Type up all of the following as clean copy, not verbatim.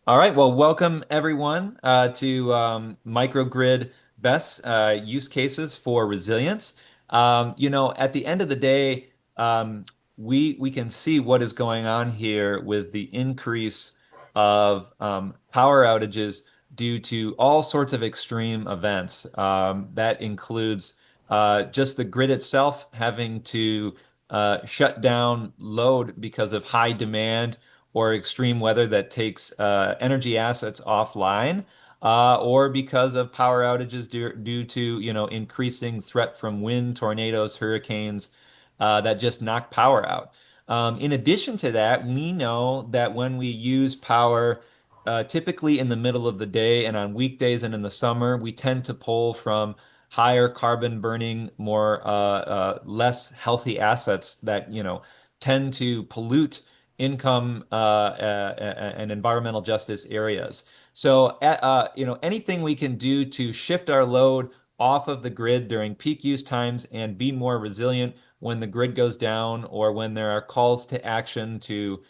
All right, well, welcome everyone to Microgrid BESS use cases for resilience. At the end of the day, we can see what is going on here with the increase of power outages due to all sorts of extreme events. That includes just the grid itself having to shut down load because of high demand or extreme weather that takes energy assets offline, or because of power outages due to, increasing threat from wind, tornadoes, hurricanes that just knock power out. In addition to that, we know that when we use power, typically in the middle of the day and on weekdays and in the summer, we tend to pull from higher carbon burning, more less healthy assets that, tend to pollute income and environmental justice areas. So, anything we can do to shift our load off of the grid during peak use times and be more resilient when the grid goes down or when there are calls to action to,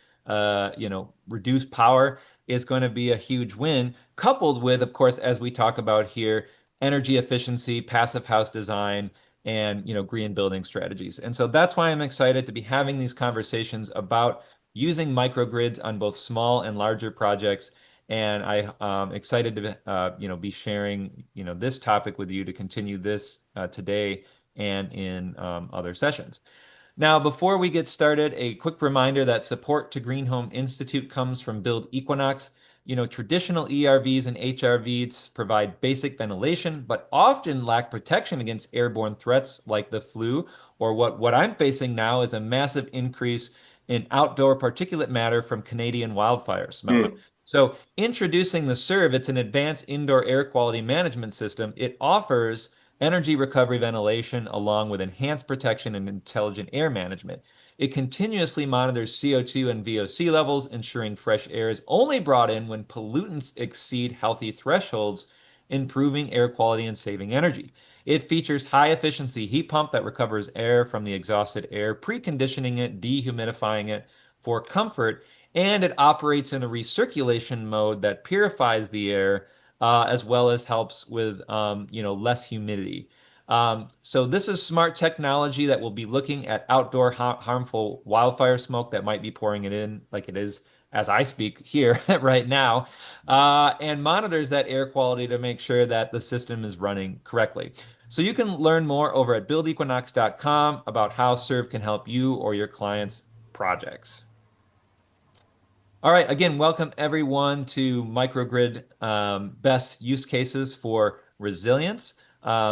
reduce power is going to be a huge win, coupled with, of course, as we talk about here, energy efficiency, passive house design, and green building strategies. And so that's why I'm excited to be having these conversations about using microgrids on both small and larger projects. And I'm excited to be sharing this topic with you to continue this today and in other sessions. Now, before we get started, a quick reminder that support to Green Home Institute comes from Build Equinox. Traditional ERVs and HRVs provide basic ventilation, but often lack protection against airborne threats like the flu, or what I'm facing now is a massive increase in outdoor particulate matter from Canadian wildfire smoke. Hmm. So, introducing the SERV, it's an advanced indoor air quality management system. It offers energy recovery ventilation along with enhanced protection and intelligent air management. It continuously monitors CO2 and VOC levels, ensuring fresh air is only brought in when pollutants exceed healthy thresholds, improving air quality and saving energy. It features high efficiency heat pump that recovers air from the exhausted air, preconditioning it, dehumidifying it for comfort, and it operates in a recirculation mode that purifies the air as well as helps with less humidity. So this is smart technology that will be looking at outdoor harmful wildfire smoke that might be pouring it in like it is as I speak here right now, and monitors that air quality to make sure that the system is running correctly. So you can learn more over at buildequinox.com about how Serve can help you or your clients' projects. All right, again, welcome everyone to Microgrid Best Use Cases for Resilience.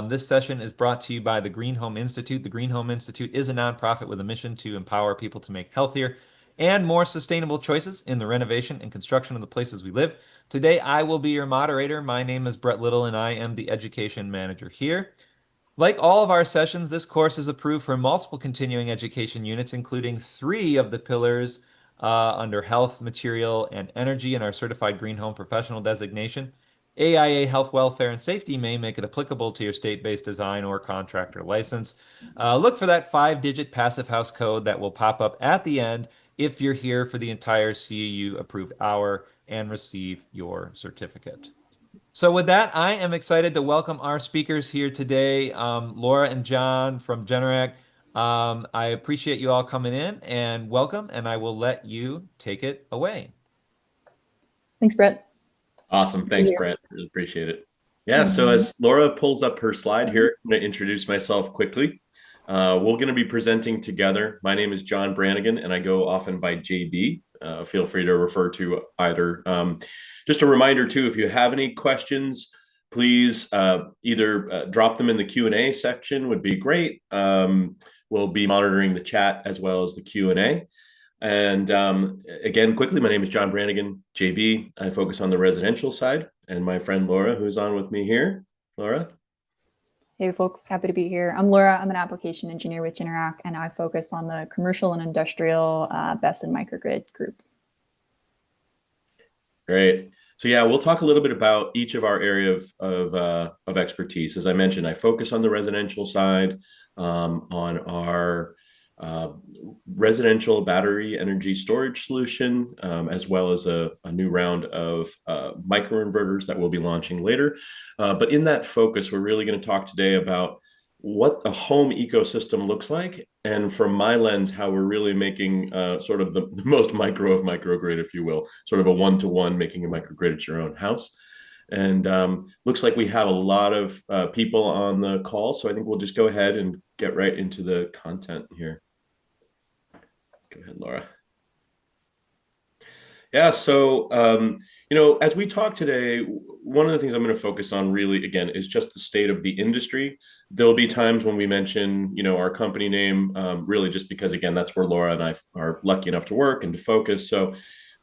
This session is brought to you by the Green Home Institute. The Green Home Institute is a nonprofit with a mission to empower people to make healthier and more sustainable choices in the renovation and construction of the places we live. Today, I will be your moderator. My name is Brett Little, and I am the education manager here. Like all of our sessions, this course is approved for multiple continuing education units, including three of the pillars under health, material, and energy in our certified green home professional designation. AIA Health, Welfare, and Safety may make it applicable to your state-based design or contractor license. Look for that five-digit passive house code that will pop up at the end if you're here for the entire CEU approved hour and receive your certificate. So with that, I am excited to welcome our speakers here today, Laura and John from Generac. I appreciate you all coming in and welcome, and I will let you take it away. Thanks, Brett. Awesome. Be Thanks, here. Brent. Really appreciate it. Yeah, so Mhm. as Laura pulls up her slide here, I'm going to introduce myself quickly. We're going to be presenting together. My name is John Brannigan, and I go often by JB. Feel free to refer to either. Just a reminder, too, if you have any questions, please either drop them in the Q&A section would be great. We'll be monitoring the chat as well as the Q&A. And again, quickly, my name is John Brannigan, JB. I focus on the residential side, and my friend Laura, who's on with me here. Laura? Hey, folks. Happy to be here. I'm Laura. I'm an application engineer with Generac, and I focus on the commercial and industrial BESS and microgrid group. Great. So yeah, we'll talk a little bit about each of our area of expertise. As I mentioned, I focus on the residential side, on our residential battery energy storage solution, as well as a new round of microinverters that we'll be launching later. But in that focus, we're really going to talk today about what a home ecosystem looks like, and from my lens, how we're really making sort of the most micro of microgrid, if you will, sort of a one-to-one, making a microgrid at your own house. And looks like we have a lot of people on the call, so I think we'll just go ahead and get right into the content here. Go ahead, Laura. Yeah, so as we talk today, one of the things I'm going to focus on really, again, is just the state of the industry. There'll be times when we mention, our company name, really just because, again, that's where Laura and I are lucky enough to work and to focus. So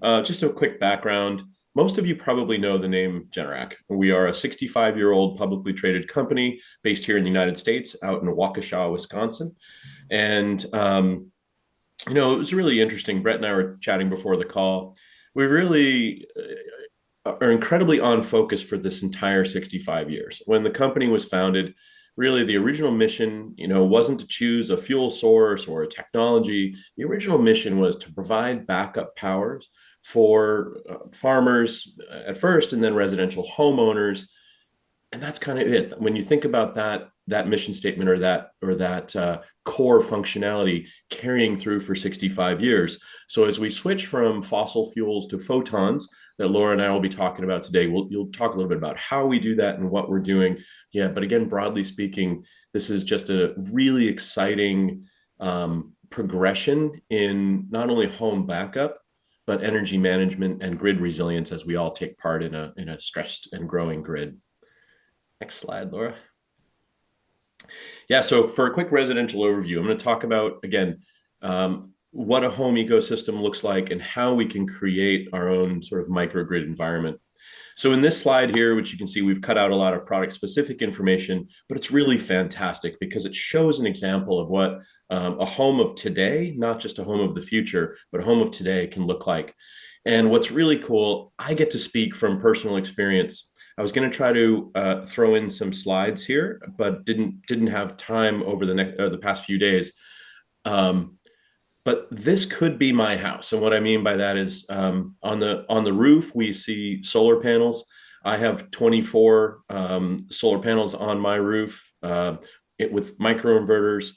just a quick background. Most of you probably know the name Generac. We are a 65-year-old publicly traded company based here in the United States, out in Waukesha, Wisconsin. And, it was really interesting. Brett and I were chatting before the call. We really are incredibly on focus for this entire 65 years. When the company was founded, really the original mission, wasn't to choose a fuel source or a technology. The original mission was to provide backup powers for farmers at first, and then residential homeowners. And that's kind of it. When you think about that mission statement, or that core functionality carrying through for 65 years. So as we switch from fossil fuels to photons, that Laura and I will be talking about today, you'll talk a little bit about how we do that and what we're doing. Yeah, but again, broadly speaking, this is just a really exciting progression in not only home backup, but energy management and grid resilience as we all take part in a stressed and growing grid. Next slide, Laura. Yeah, so for a quick residential overview, I'm going to talk about, again, what a home ecosystem looks like and how we can create our own sort of microgrid environment. So in this slide here, which you can see, we've cut out a lot of product-specific information, but it's really fantastic because it shows an example of what a home of today, not just a home of the future, but a home of today can look like. And what's really cool, I get to speak from personal experience. I was going to try to throw in some slides here, but didn't have time over the past few days. But this could be my house, and what I mean by that is on the roof we see solar panels. I have 24 solar panels on my roof with microinverters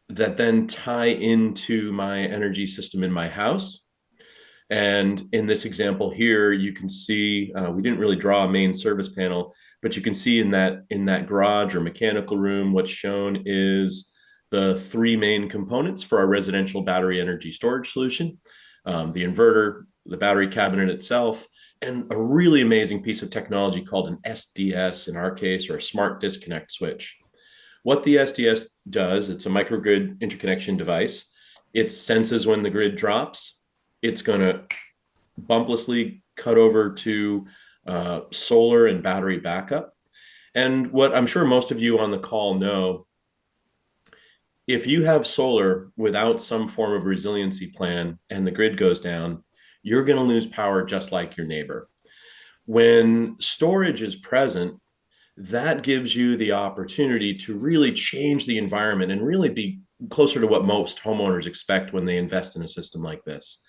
that then tie into my energy system in my house. And in this example here, you can see we didn't really draw a main service panel, but you can see in that garage or mechanical room, what's shown is the three main components for our residential battery energy storage solution: the inverter, the battery cabinet itself, and a really amazing piece of technology called an SDS in our case, or a smart disconnect switch. What the SDS does, it's a microgrid interconnection device. It senses when the grid drops. It's going to bumplessly cut over to solar and battery backup. And what I'm sure most of you on the call know, if you have solar without some form of resiliency plan and the grid goes down, you're going to lose power just like your neighbor. When storage is present, that gives you the opportunity to really change the environment and really be closer to what most homeowners expect when they invest in a system like this.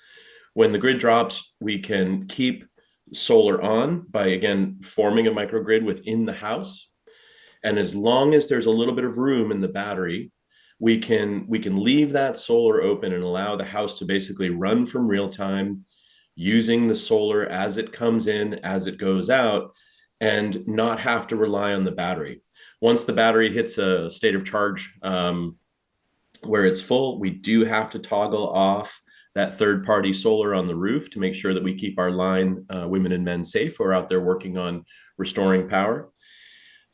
When the grid drops, we can keep solar on by, again, forming a microgrid within the house. And as long as there's a little bit of room in the battery, we can leave that solar open and allow the house to basically run from real time, using the solar as it comes in, as it goes out, and not have to rely on the battery. Once the battery hits a state of charge where it's full, we do have to toggle off that third-party solar on the roof to make sure that we keep our line women and men safe who are out there working on restoring power.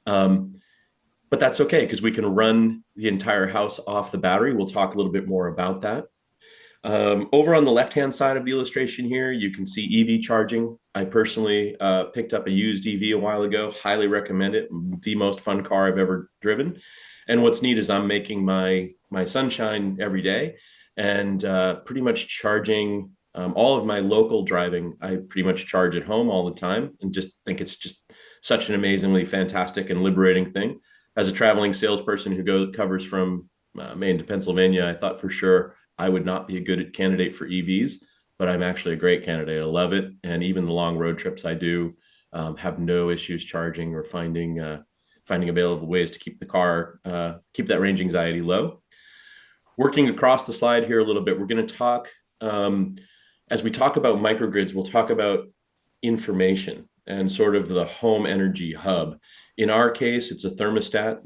But that's okay, because we can run the entire house off the battery. We'll talk a little bit more about that. Over on the left-hand side of the illustration here, you can see EV charging. I personally picked up a used EV a while ago. Highly recommend it. The most fun car I've ever driven. And what's neat is I'm making my sunshine every day, and pretty much charging all of my local driving. I pretty much charge at home all the time, and just think it's just such an amazingly fantastic and liberating thing. As a traveling salesperson who covers from Maine to Pennsylvania, I thought for sure I would not be a good candidate for EVs, but I'm actually a great candidate. I love it. And even the long road trips I do, have no issues charging or finding available ways to keep the car, keep that range anxiety low. Working across the slide here a little bit, we're going to talk, as we talk about microgrids, we'll talk about information and sort of the home energy hub. In our case, it's a thermostat.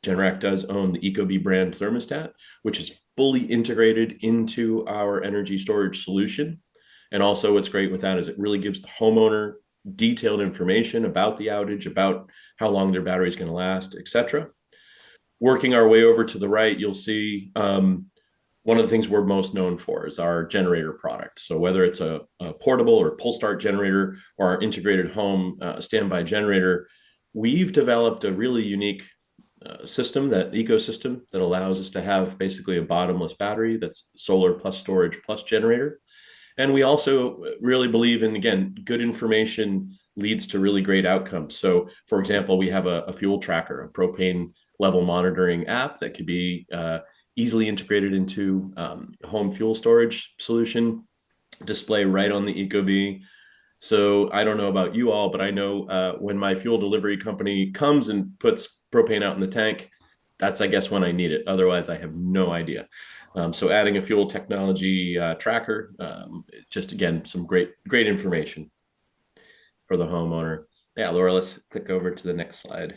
Generac does own the ecobee brand thermostat, which is fully integrated into our energy storage solution. And also what's great with that is it really gives the homeowner detailed information about the outage, about how long their battery is going to last, etc. Working our way over to the right, you'll see one of the things we're most known for is our generator product. So whether it's a portable or pull start generator or our integrated home standby generator, we've developed a really unique ecosystem that allows us to have basically a bottomless battery that's solar plus storage plus generator. And we also really believe in, again, good information leads to really great outcomes. So for example, we have a fuel tracker, a propane level monitoring app that could be easily integrated into a home fuel storage solution, display right on the ecobee. So I don't know about you all, but I know when my fuel delivery company comes and puts propane out in the tank, that's, I guess, when I need it. Otherwise, I have no idea. So adding a fuel technology tracker, just again, some great information for the homeowner. Yeah, Laura, let's click over to the next slide.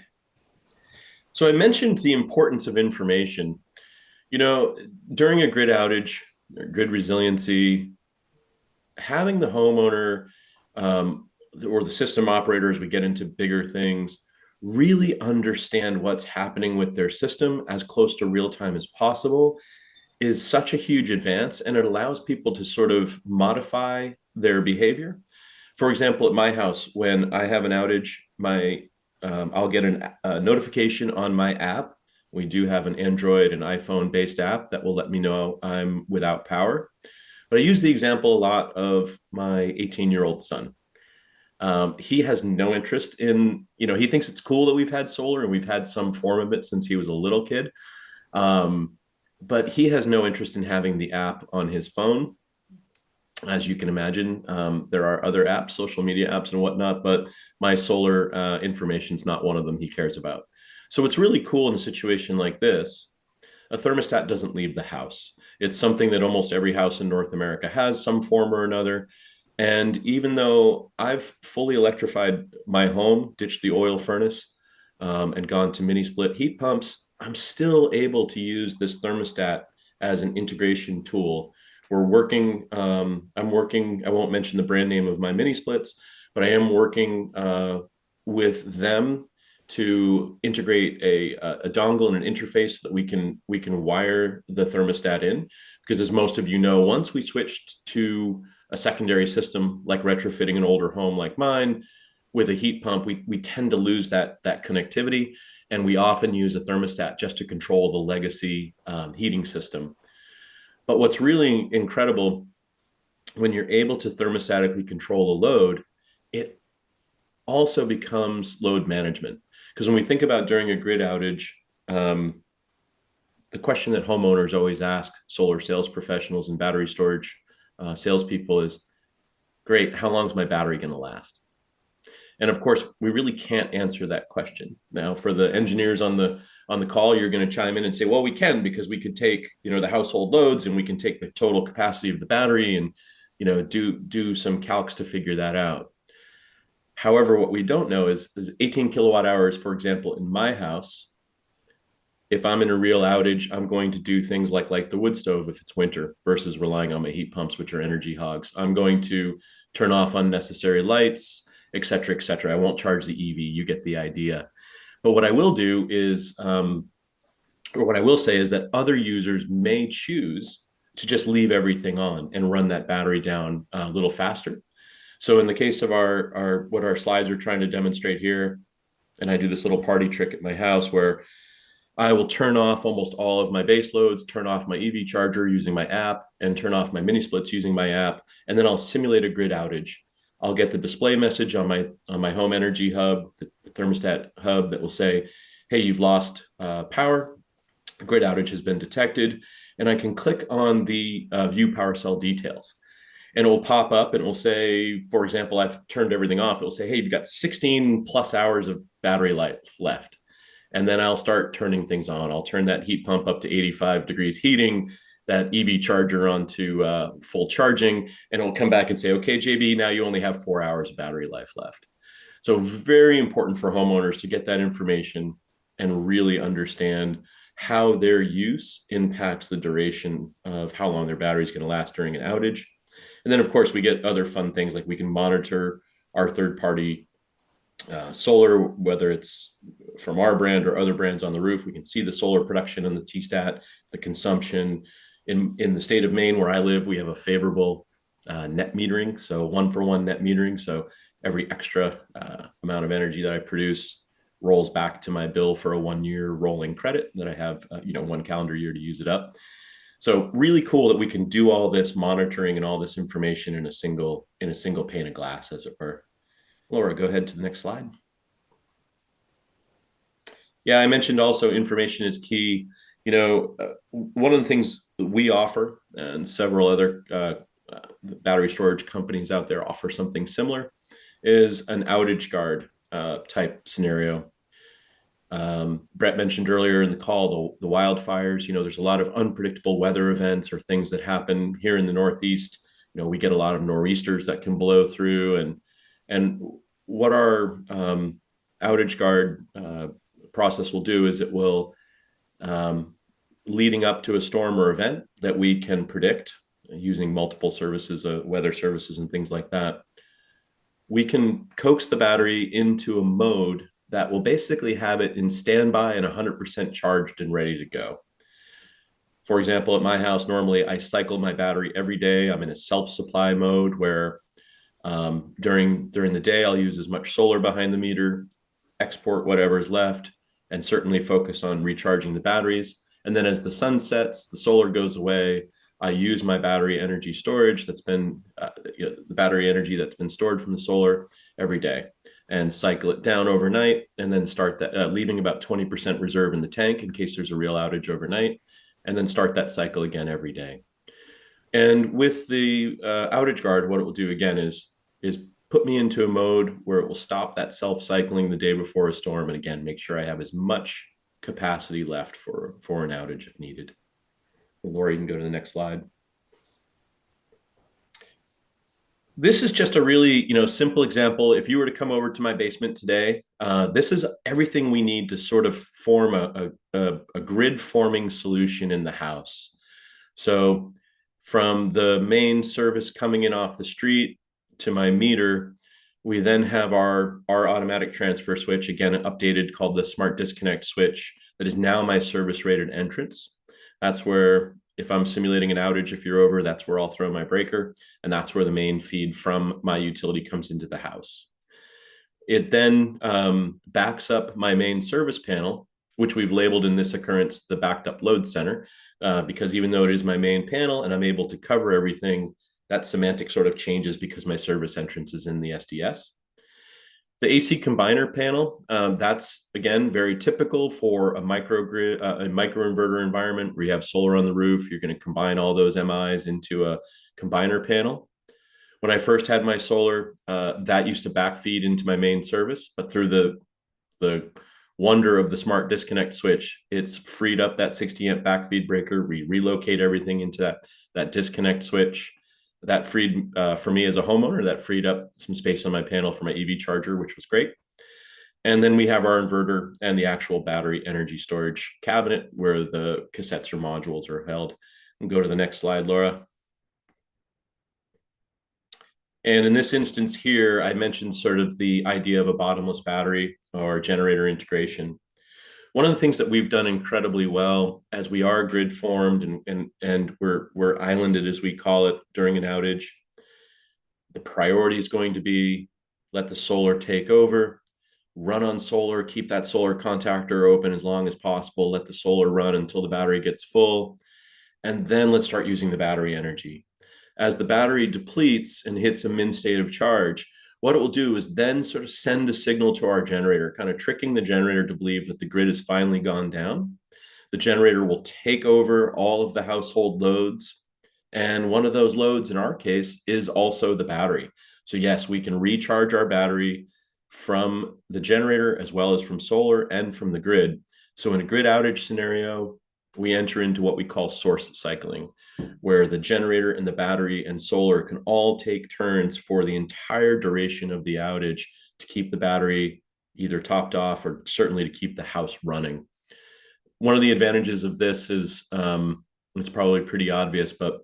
So I mentioned the importance of information. You know, during a grid outage, or grid resiliency, having the homeowner or the system operator, as we get into bigger things, really understand what's happening with their system as close to real time as possible is such a huge advance, and it allows people to sort of modify their behavior. For example, at my house, when I have an outage, I'll get a notification on my app. We do have an Android and iPhone based app that will let me know I'm without power. But I use the example a lot of my 18-year-old son. He has no interest in, he thinks it's cool that we've had solar and we've had some form of it since he was a little kid. But he has no interest in having the app on his phone. As you can imagine, there are other apps, social media apps and whatnot, but my solar information is not one of them he cares about. So it's really cool in a situation like this. A thermostat doesn't leave the house. It's something that almost every house in North America has some form or another. And even though I've fully electrified my home, ditched the oil furnace, and gone to mini split heat pumps, I'm still able to use this thermostat as an integration tool. I'm working, I won't mention the brand name of my mini splits, but I am working with them to integrate a dongle and an interface that we can wire the thermostat in. Because as most of you know, once we switched to a secondary system, like retrofitting an older home like mine with a heat pump, we tend to lose that connectivity. And we often use a thermostat just to control the legacy heating system. But what's really incredible, when you're able to thermostatically control a load, it also becomes load management. Because when we think about during a grid outage, the question that homeowners always ask solar sales professionals and battery storage salespeople is, great, how long is my battery going to last? And of course, we really can't answer that question. Now, for the engineers on the call, you're going to chime in and say, well, we can, because we could take, the household loads and we can take the total capacity of the battery and, do some calcs to figure that out. However, what we don't know is 18 kilowatt hours, for example, in my house, if I'm in a real outage, I'm going to do things like light the wood stove if it's winter versus relying on my heat pumps, which are energy hogs. I'm going to turn off unnecessary lights, et cetera, et cetera. I won't charge the EV. You get the idea. But what I will do is, or what I will say is that other users may choose to just leave everything on and run that battery down a little faster. So in the case of what our slides are trying to demonstrate here, and I do this little party trick at my house where I will turn off almost all of my base loads, turn off my EV charger using my app, and turn off my mini splits using my app, and then I'll simulate a grid outage. I'll get the display message on my home energy hub, the thermostat hub, that will say, hey, you've lost power. grid outage has been detected, and I can click on the view power cell details. And it will pop up and it will say, for example, I've turned everything off. It will say, hey, you've got 16 plus hours of battery life left. And then I'll start turning things on. I'll turn that heat pump up to 85 degrees heating, that EV charger onto full charging, and it'll come back and say, okay, JB, now you only have 4 hours of battery life left. So very important for homeowners to get that information and really understand how their use impacts the duration of how long their battery is going to last during an outage. And then, of course, we get other fun things like we can monitor our third-party solar, whether it's from our brand or other brands on the roof. We can see the solar production and the T-stat, the consumption. In the state of Maine, where I live, we have a favorable net metering, so 1-for-1 net metering. So every extra amount of energy that I produce rolls back to my bill for a 1-year rolling credit that I have, 1 calendar year to use it up. So really cool that we can do all this monitoring and all this information in a single pane of glass, as it were. Laura, go ahead to the next slide. Yeah, I mentioned also information is key. One of the things we offer, and several other battery storage companies out there offer something similar, is an outage guard type scenario. Brett mentioned earlier in the call the wildfires. There's a lot of unpredictable weather events or things that happen here in the Northeast. We get a lot of nor'easters that can blow through, and what our outage guard process will do is it will, leading up to a storm or event that we can predict using multiple services, weather services and things like that, we can coax the battery into a mode that will basically have it in standby and 100% charged and ready to go. For example, at my house, normally I cycle my battery every day. I'm in a self-supply mode where during the day, I'll use as much solar behind the meter, export whatever is left, and certainly focus on recharging the batteries. And then as the sun sets, the solar goes away, I use my battery energy storage that's been, the battery energy that's been stored from the solar every day, and cycle it down overnight, and then start that, leaving about 20% reserve in the tank in case there's a real outage overnight, and then start that cycle again every day. And with the outage guard, what it will do again is put me into a mode where it will stop that self-cycling the day before a storm, and again, make sure I have as much capacity left for an outage if needed. Laura, you can go to the next slide. This is just a really, simple example. If you were to come over to my basement today, this is everything we need to sort of form a grid forming solution in the house. So from the main service coming in off the street to my meter, we then have our automatic transfer switch, again, updated, called the smart disconnect switch, that is now my service rated entrance. That's where, if I'm simulating an outage, if you're over, that's where I'll throw my breaker. And that's where the main feed from my utility comes into the house. It then backs up my main service panel, which we've labeled in this occurrence the backed up load center, because even though it is my main panel and I'm able to cover everything, that semantic sort of changes because my service entrance is in the SDS. The AC combiner panel, that's, again, very typical for a microgrid, a microinverter environment where you have solar on the roof. You're going to combine all those MIs into a combiner panel. When I first had my solar, that used to backfeed into my main service, but through the wonder of the smart disconnect switch, it's freed up that 60 amp backfeed breaker. We relocate everything into that disconnect switch. That freed, for me as a homeowner, that freed up some space on my panel for my EV charger, which was great. And then we have our inverter and the actual battery energy storage cabinet where the cassettes or modules are held. And go to the next slide, Laura. And in this instance here, I mentioned sort of the idea of a bottomless battery or generator integration. One of the things that we've done incredibly well, as we are grid formed and we're islanded, as we call it, during an outage, the priority is going to be let the solar take over, run on solar, keep that solar contactor open as long as possible, let the solar run until the battery gets full, and then let's start using the battery energy. As the battery depletes and hits a min state of charge, what it will do is then sort of send a signal to our generator, kind of tricking the generator to believe that the grid has finally gone down. The generator will take over all of the household loads. And one of those loads in our case is also the battery. So yes, we can recharge our battery from the generator as well as from solar and from the grid. So in a grid outage scenario, we enter into what we call source cycling, where the generator and the battery and solar can all take turns for the entire duration of the outage to keep the battery either topped off or certainly to keep the house running. One of the advantages of this is, it's probably pretty obvious, but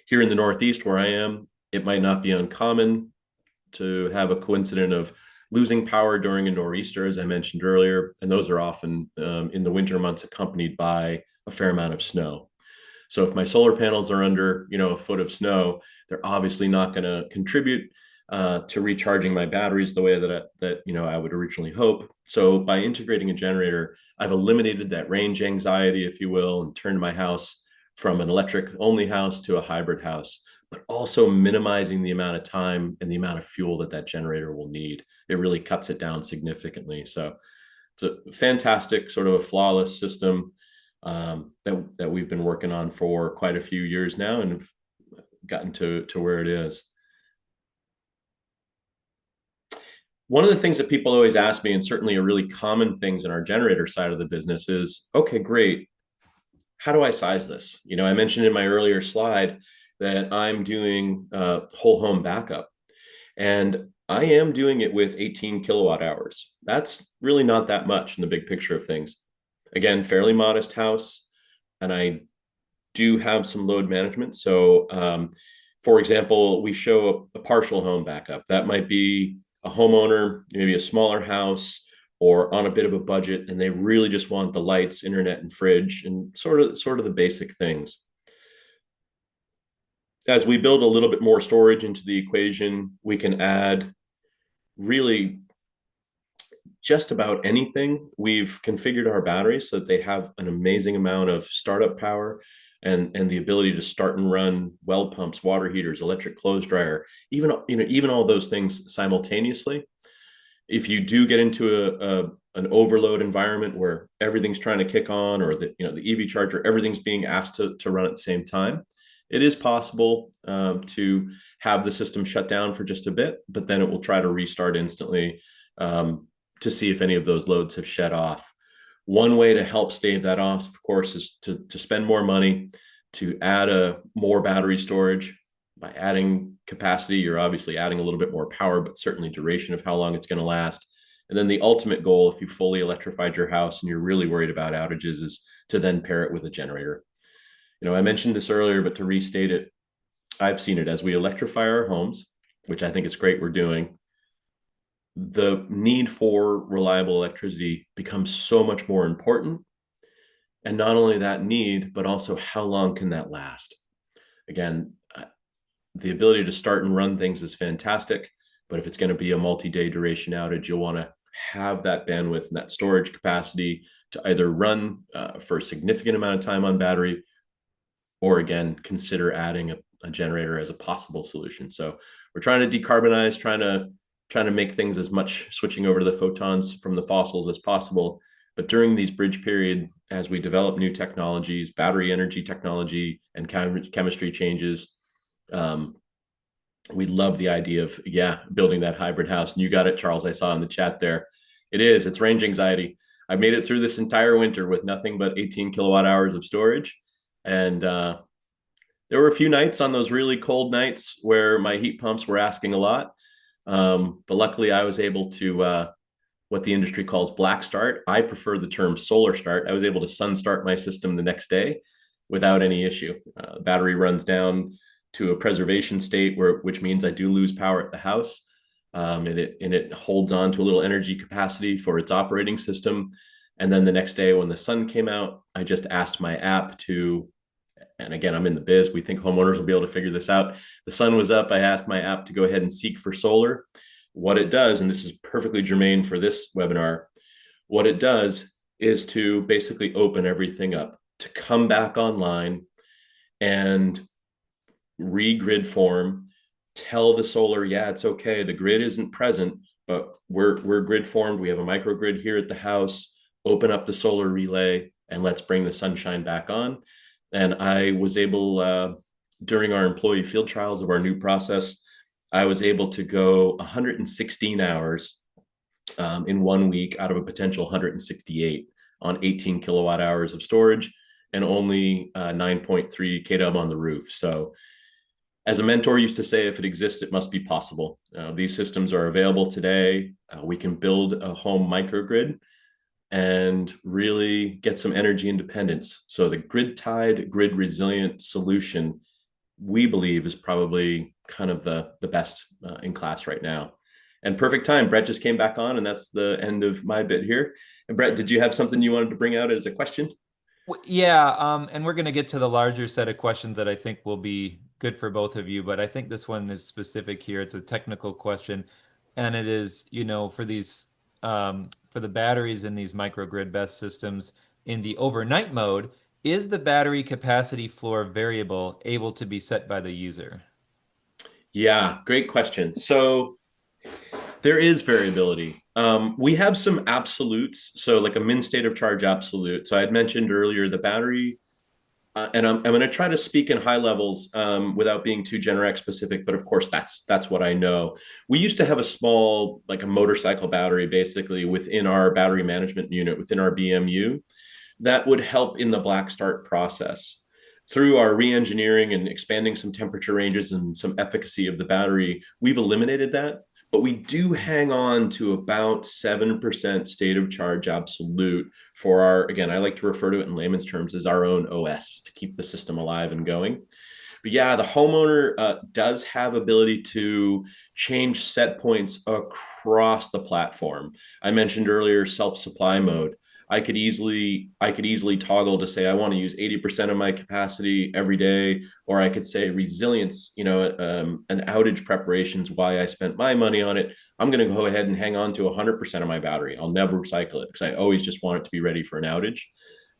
here in the Northeast where I am, it might not be uncommon to have a coincidence of losing power during a nor'easter, as I mentioned earlier, and those are often in the winter months accompanied by a fair amount of snow. So if my solar panels are under, a foot of snow, they're obviously not going to contribute to recharging my batteries the way that I would originally hope. So by integrating a generator, I've eliminated that range anxiety, if you will, and turned my house from an electric only house to a hybrid house, but also minimizing the amount of time and the amount of fuel that generator will need. It really cuts it down significantly. So it's a fantastic, sort of a flawless system that we've been working on for quite a few years now and have gotten to where it is. One of the things that people always ask me, and certainly a really common things in our generator side of the business, is, okay, great, how do I size this? I mentioned in my earlier slide that I'm doing whole home backup, and I am doing it with 18 kilowatt hours. That's really not that much in the big picture of things. Again, fairly modest house, and I do have some load management. So, for example, we show a partial home backup. That might be a homeowner, maybe a smaller house, or on a bit of a budget, and they really just want the lights, internet, and fridge, and sort of the basic things. As we build a little bit more storage into the equation, we can add really just about anything. We've configured our batteries so that they have an amazing amount of startup power and the ability to start and run well pumps, water heaters, electric clothes dryer, even all those things simultaneously. If you do get into an overload environment where everything's trying to kick on, or the EV charger, everything's being asked to run at the same time, it is possible to have the system shut down for just a bit, but then it will try to restart instantly to see if any of those loads have shut off. One way to help stave that off, of course, is to spend more money, to add more battery storage. By adding capacity, you're obviously adding a little bit more power, but certainly duration of how long it's going to last. And then the ultimate goal, if you fully electrified your house and you're really worried about outages, is to then pair it with a generator. I mentioned this earlier, but to restate it, I've seen it as we electrify our homes, which I think it's great we're doing. The need for reliable electricity becomes so much more important. And not only that need, but also how long can that last? Again, the ability to start and run things is fantastic, but if it's going to be a multi-day duration outage, you'll want to have that bandwidth and that storage capacity to either run for a significant amount of time on battery, or again, consider adding a generator as a possible solution. So we're trying to decarbonize, trying to make things as much switching over to the photons from the fossils as possible. But during these bridge period, as we develop new technologies, battery energy technology and chemistry changes, we love the idea of, building that hybrid house. And you got it, Charles, I saw in the chat there. It's range anxiety. I made it through this entire winter with nothing but 18 kilowatt hours of storage. And there were a few nights on those really cold nights where my heat pumps were asking a lot. But luckily I was able to, what the industry calls black start. I prefer the term solar start. I was able to sun start my system the next day without any issue. Battery runs down to a preservation state, which means I do lose power at the house. And it holds on to a little energy capacity for its operating system. And then the next day when the sun came out, I just asked my app to, and again, I'm in the biz, we think homeowners will be able to figure this out. The sun was up, I asked my app to go ahead and seek for solar. What it does, and this is perfectly germane for this webinar, what it does is to basically open everything up, to come back online and re-grid form, tell the solar, it's okay, the grid isn't present, but we're grid formed. We have a microgrid here at the house, open up the solar relay, and let's bring the sunshine back on. And I was able, during our employee field trials of our new process, I was able to go 116 hours in 1 week out of a potential 168 on 18 kilowatt hours of storage and only 9.3 kW on the roof. So as a mentor used to say, if it exists, it must be possible. These systems are available today. We can build a home microgrid and really get some energy independence. So the grid-tied, grid-resilient solution, we believe, is probably kind of the best in class right now. And perfect time, Brett just came back on, and that's the end of my bit here. And Brett, did you have something you wanted to bring out as a question? Yeah, and we're going to get to the larger set of questions that I think will be good for both of you, but I think this one is specific here. It's a technical question, and it is, for these for the batteries in these microgrid BESS systems in the overnight mode, is the battery capacity floor variable able to be set by the user? Yeah, great question. So there is variability. We have some absolutes, so like a min state of charge absolute. So I had mentioned earlier the battery, and I'm going to try to speak in high levels without being too Generac specific, but of course that's what I know. We used to have a small, like a motorcycle battery, basically within our battery management unit, within our BMU, that would help in the black start process. Through our re-engineering and expanding some temperature ranges and some efficacy of the battery, we've eliminated that. But we do hang on to about 7% state of charge absolute for our, again, I like to refer to it in layman's terms as our own OS to keep the system alive and going. But yeah, the homeowner does have ability to change set points across the platform. I mentioned earlier self-supply mode. I could easily toggle to say I want to use 80% of my capacity every day, or I could say resilience, an outage preparation is why I spent my money on it. I'm going to go ahead and hang on to 100% of my battery. I'll never recycle it because I always just want it to be ready for an outage.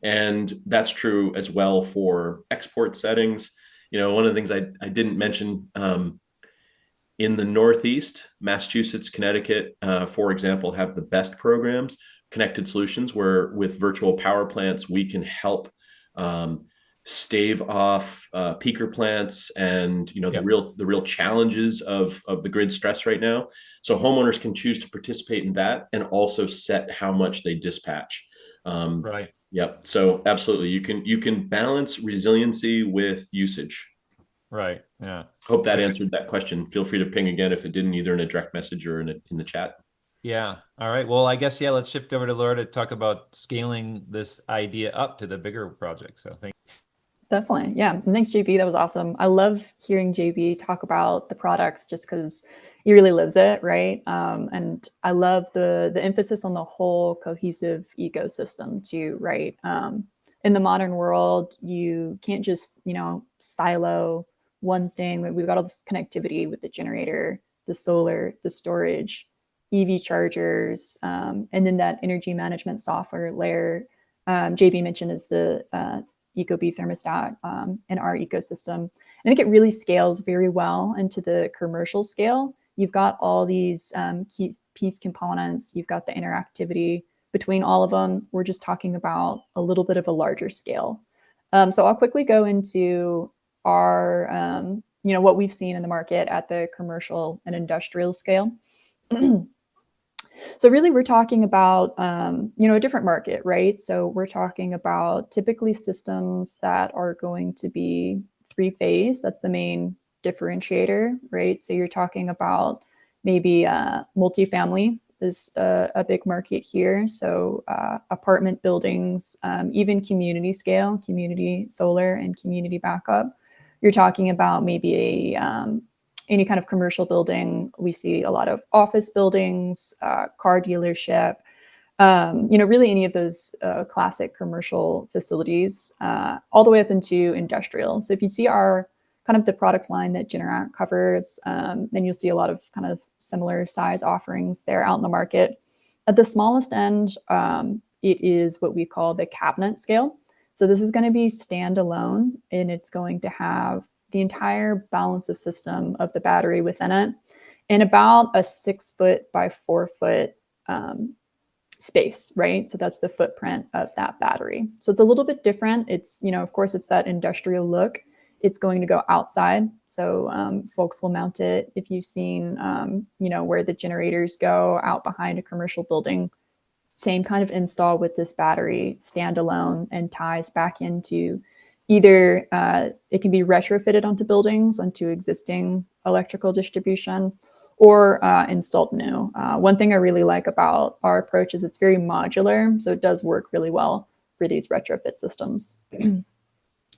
And that's true as well for export settings. One of the things I didn't mention, in the Northeast, Massachusetts, Connecticut, for example, have the best programs, connected solutions, where with virtual power plants, we can help stave off peaker plants and the real challenges of the grid stress right now. So homeowners can choose to participate in that and also set how much they dispatch. Right. Yep. So absolutely, you can balance resiliency with usage. Right. Yeah. Hope that answered that question. Feel free to ping again if it didn't, either in a direct message or in the chat. Yeah. All right. Well, I guess, let's shift over to Laura to talk about scaling this idea up to the bigger project. So thank you. Definitely. Yeah. And thanks, JB. That was awesome. I love hearing JB talk about the products just because he really lives it, right? And I love the emphasis on the whole cohesive ecosystem too, right? In the modern world, you can't just, silo one thing. We've got all this connectivity with the generator, the solar, the storage, EV chargers, and then that energy management software layer JB mentioned is the ecobee thermostat in our ecosystem. I think it really scales very well into the commercial scale. You've got all these key piece components. You've got the interactivity between all of them. We're just talking about a little bit of a larger scale. So I'll quickly go into our, what we've seen in the market at the commercial and industrial scale. So really, we're talking about, a different market, right? So we're talking about typically systems that are going to be three-phase. That's the main differentiator, right? So you're talking about maybe multifamily is a big market here. So apartment buildings, even community scale, community solar and community backup. You're talking about maybe any kind of commercial building. We see a lot of office buildings, car dealership, really any of those classic commercial facilities, all the way up into industrial. So if you see our kind of the product line that Generac covers, then you'll see a lot of kind of similar size offerings there out in the market. At the smallest end, it is what we call the cabinet scale. So this is going to be standalone, and it's going to have the entire balance of system of the battery within it, and about a 6 foot by 4 foot space, right? So that's the footprint of that battery. So it's a little bit different. It's, of course, it's that industrial look. It's going to go outside. So folks will mount it. If you've seen, where the generators go out behind a commercial building, same kind of install with this battery, standalone, and ties back into either it can be retrofitted onto buildings, onto existing electrical distribution, or installed new. One thing I really like about our approach is it's very modular, so it does work really well for these retrofit systems.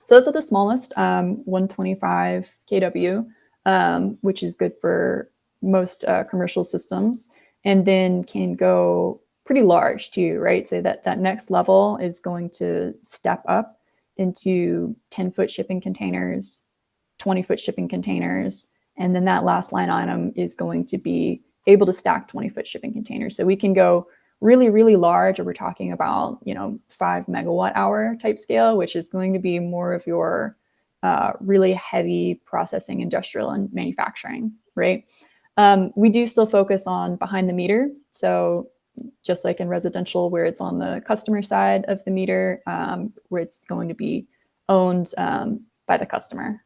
So those are the smallest, 125 kW, which is good for most commercial systems, and then can go pretty large too, right? So that next level is going to step up into 10-foot shipping containers, 20-foot shipping containers, and then that last line item is going to be able to stack 20-foot shipping containers. So we can go really, really large, or we're talking about, 5 megawatt hour type scale, which is going to be more of your really heavy processing, industrial, and manufacturing, right? We do still focus on behind the meter. So just like in residential, where it's on the customer side of the meter, where it's going to be owned by the customer.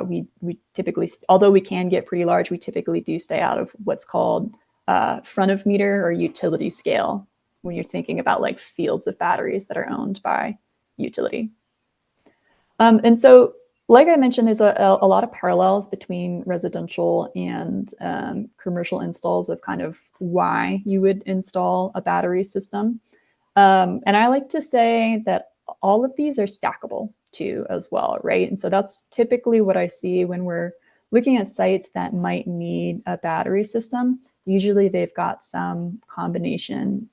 We typically, although we can get pretty large, we typically do stay out of what's called front of meter or utility scale when you're thinking about like fields of batteries that are owned by utility. And so, like I mentioned, there's a lot of parallels between residential and commercial installs of kind of why you would install a battery system. And I like to say that all of these are stackable too as well, right? And so that's typically what I see when we're looking at sites that might need a battery system. Usually they've got some combination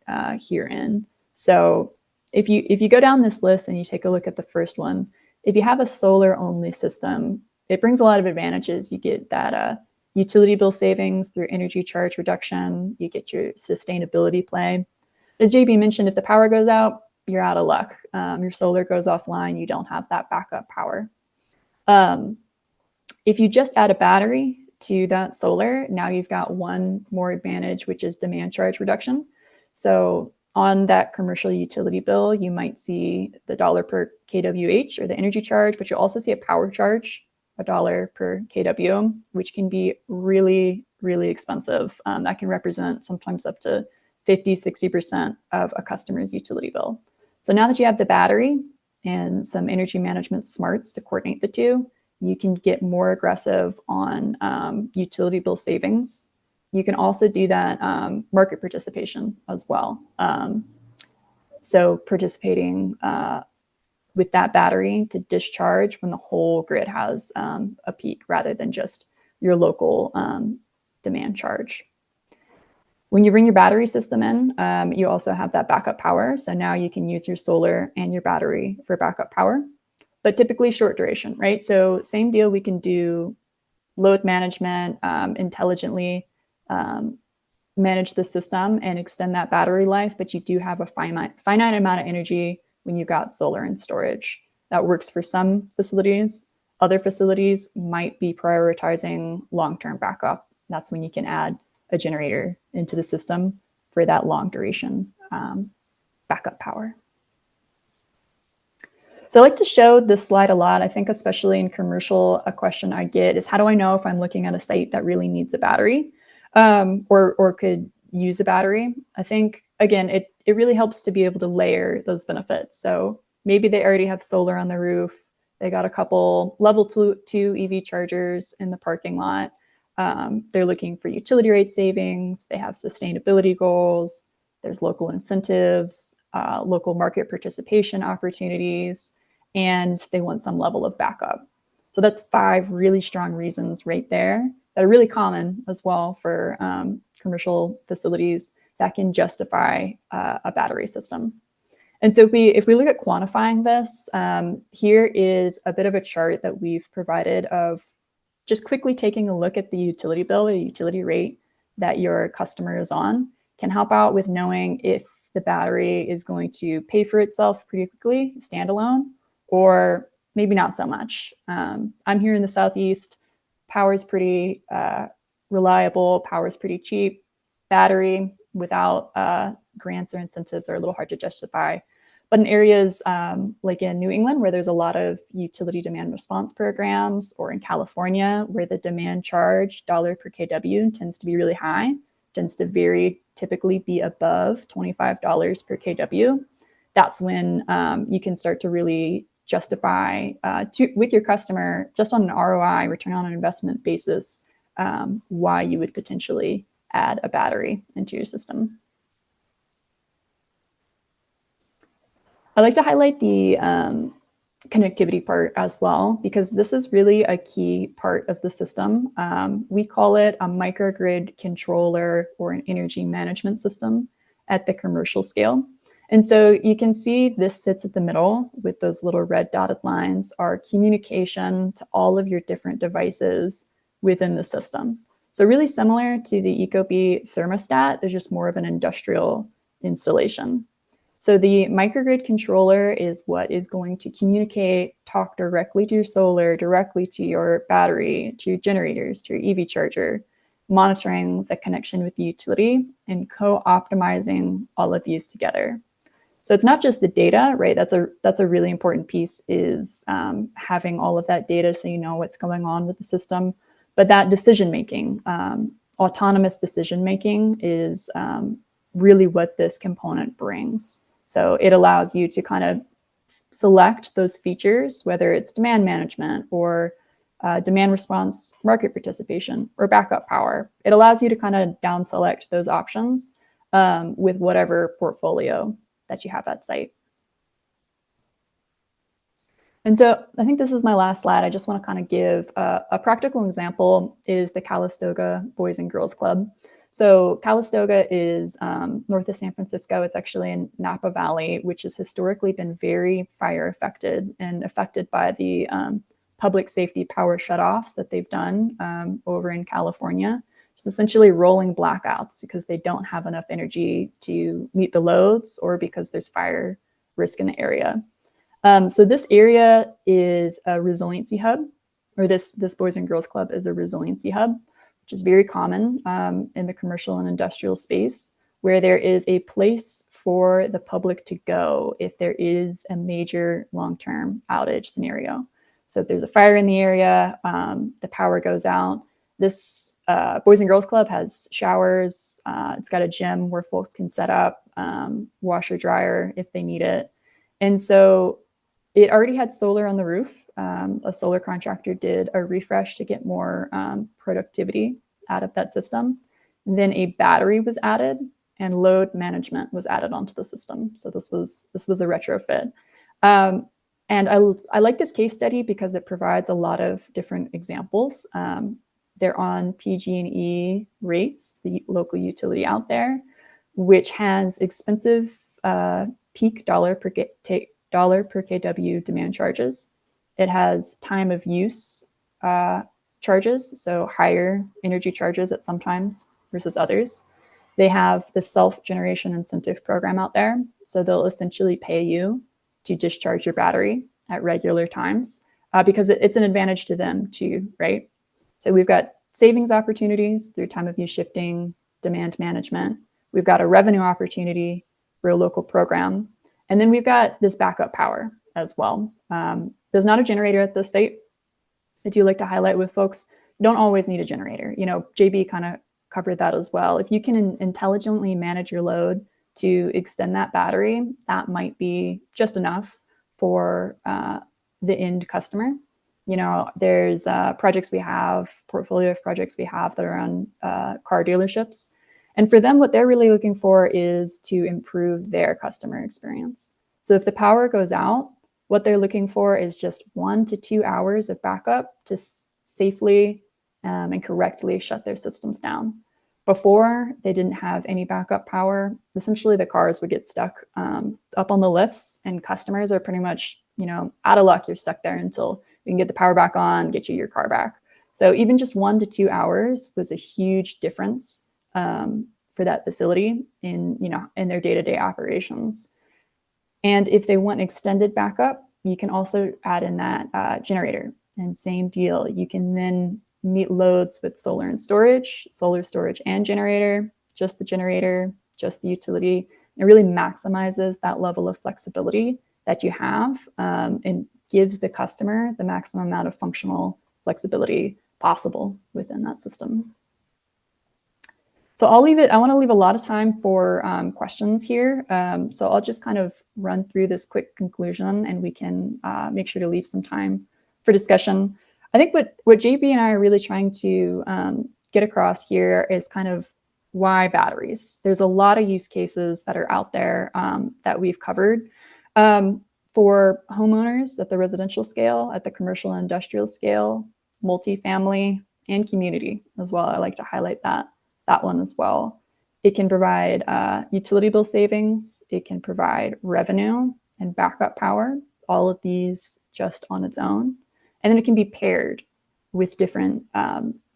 herein. So if you go down this list and you take a look at the first one, if you have a solar only system, it brings a lot of advantages. You get that utility bill savings through energy charge reduction. You get your sustainability play. As JB mentioned, if the power goes out, you're out of luck. Your solar goes offline, you don't have that backup power. If you just add a battery to that solar, now you've got one more advantage, which is demand charge reduction. So on that commercial utility bill, you might see the dollar per kWh or the energy charge, but you'll also see a power charge, $1 per kW, which can be really, really expensive. That can represent sometimes up to 50, 60% of a customer's utility bill. So now that you have the battery and some energy management smarts to coordinate the two, you can get more aggressive on utility bill savings. You can also do that market participation as well. So participating with that battery to discharge when the whole grid has a peak rather than just your local demand charge. When you bring your battery system in, you also have that backup power. So now you can use your solar and your battery for backup power, but typically short duration, right? So same deal, we can do load management, intelligently manage the system and extend that battery life, but you do have a finite amount of energy when you've got solar and storage. That works for some facilities. Other facilities might be prioritizing long-term backup. That's when you can add a generator into the system for that long duration backup power. So I like to show this slide a lot. I think especially in commercial, a question I get is, how do I know if I'm looking at a site that really needs a battery or could use a battery? I think, again, it really helps to be able to layer those benefits. So maybe they already have solar on the roof. They got a couple level 2 EV chargers in the parking lot. They're looking for utility rate savings. They have sustainability goals. There's local incentives, local market participation opportunities, and they want some level of backup. So that's 5 really strong reasons right there that are really common as well for commercial facilities that can justify a battery system. And so if we look at quantifying this, here is a bit of a chart that we've provided of just quickly taking a look at the utility bill or utility rate that your customer is on can help out with knowing if the battery is going to pay for itself pretty quickly, standalone, or maybe not so much. I'm here in the Southeast. Power is pretty reliable. Power is pretty cheap. Battery, without grants or incentives are a little hard to justify. But in areas like in New England, where there's a lot of utility demand response programs, or in California, where the demand charge dollar per kW tends to be really high, tends to typically be above $25 per kW, that's when you can start to really justify with your customer, just on an ROI, return on an investment basis, why you would potentially add a battery into your system. I'd like to highlight the connectivity part as well, because this is really a key part of the system. We call it a microgrid controller or an energy management system at the commercial scale. And so you can see this sits at the middle with those little red dotted lines, are communication to all of your different devices within the system. So really similar to the ecobee thermostat, it's just more of an industrial installation. So the microgrid controller is what is going to communicate, talk directly to your solar, directly to your battery, to your generators, to your EV charger, monitoring the connection with the utility and co-optimizing all of these together. So it's not just the data, right? That's a really important piece, is having all of that data so you know what's going on with the system. But that decision-making, autonomous decision-making is really what this component brings. So it allows you to kind of select those features, whether it's demand management or demand response, market participation, or backup power. It allows you to kind of down select those options with whatever portfolio that you have at site. And so I think this is my last slide. I just want to kind of give a practical example, is the Calistoga Boys and Girls Club. So Calistoga is north of San Francisco. It's actually in Napa Valley, which has historically been very fire affected and affected by the public safety power shutoffs that they've done over in California. It's essentially rolling blackouts because they don't have enough energy to meet the loads, or because there's fire risk in the area. So this area is a resiliency hub, or this Boys and Girls Club is a resiliency hub, which is very common in the commercial and industrial space, where there is a place for the public to go if there is a major long-term outage scenario. So if there's a fire in the area, the power goes out. This Boys and Girls Club has showers. It's got a gym where folks can set up, washer, dryer if they need it. And so it already had solar on the roof. A solar contractor did a refresh to get more productivity out of that system. And then a battery was added and load management was added onto the system. So this was a retrofit. And I like this case study because it provides a lot of different examples. They're on PG&E rates, the local utility out there, which has expensive peak dollar per kW demand charges. It has time of use charges, so higher energy charges at some times versus others. They have the self-generation incentive program out there. So they'll essentially pay you to discharge your battery at regular times because it's an advantage to them too, right? So we've got savings opportunities through time of use shifting, demand management. We've got a revenue opportunity for a local program. And then we've got this backup power as well. There's not a generator at this site. I do like to highlight with folks, you don't always need a generator. You know, JB kind of covered that as well. If you can intelligently manage your load to extend that battery, that might be just enough for the end customer. You know, there's projects we have, portfolio of projects we have that are on car dealerships. And for them, what they're really looking for is to improve their customer experience. So if the power goes out, what they're looking for is just 1 to 2 hours of backup to safely and correctly shut their systems down. Before, they didn't have any backup power. Essentially, the cars would get stuck up on the lifts, and customers are pretty much, you know, out of luck. You're stuck there until you can get the power back on, get you your car back. So even just 1 to 2 hours was a huge difference for that facility in their day-to-day operations. And if they want extended backup, you can also add in that generator. And same deal, you can then meet loads with solar and storage, solar storage and generator, just the generator, just the utility. It really maximizes that level of flexibility that you have, and gives the customer the maximum amount of functional flexibility possible within that system. So I want to leave a lot of time for questions here. So I'll just kind of run through this quick conclusion, and we can make sure to leave some time for discussion. I think what JB and I are really trying to get across here is kind of why batteries. There's a lot of use cases that are out there that we've covered. For homeowners at the residential scale, at the commercial and industrial scale, multifamily, and community as well. I like to highlight that one as well. It can provide utility bill savings. It can provide revenue and backup power, all of these just on its own. And then it can be paired with different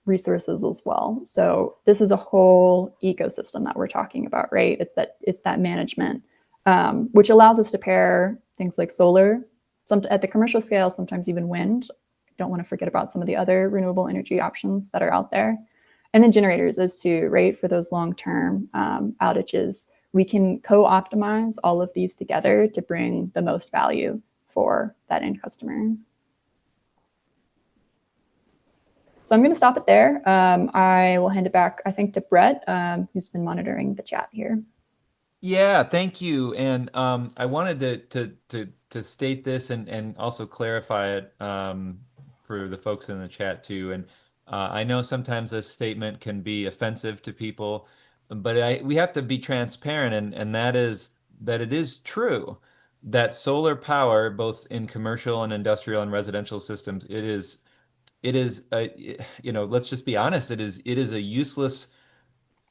resources as well. So this is a whole ecosystem that we're talking about, right? It's that management, which allows us to pair things like solar, at the commercial scale, sometimes even wind. Don't want to forget about some of the other renewable energy options that are out there. And then generators as too, right? For those long-term outages, we can co-optimize all of these together to bring the most value for that end customer. So I'm going to stop it there. I will hand it back, I think, to Brett, who's been monitoring the chat here. Yeah, thank you. And I wanted to state this and also clarify it for the folks in the chat too. And I know sometimes this statement can be offensive to people, but we have to be transparent, and that is that it is true that solar power, both in commercial and industrial and residential systems, it is let's just be honest, it is a useless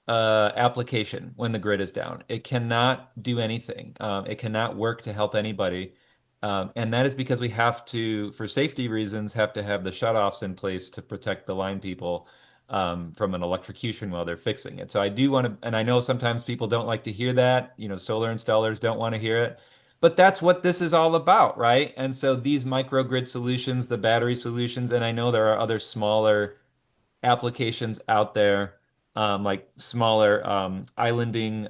application when the grid is down. It cannot do anything. It cannot work to help anybody. And that is because we have to, for safety reasons, have to have the shutoffs in place to protect the line people from an electrocution while they're fixing it. So I do want to, and I know sometimes people don't like to hear that, solar installers don't want to hear it, but that's what this is all about, right? And so these microgrid solutions, the battery solutions, and I know there are other smaller applications out there, like smaller islanding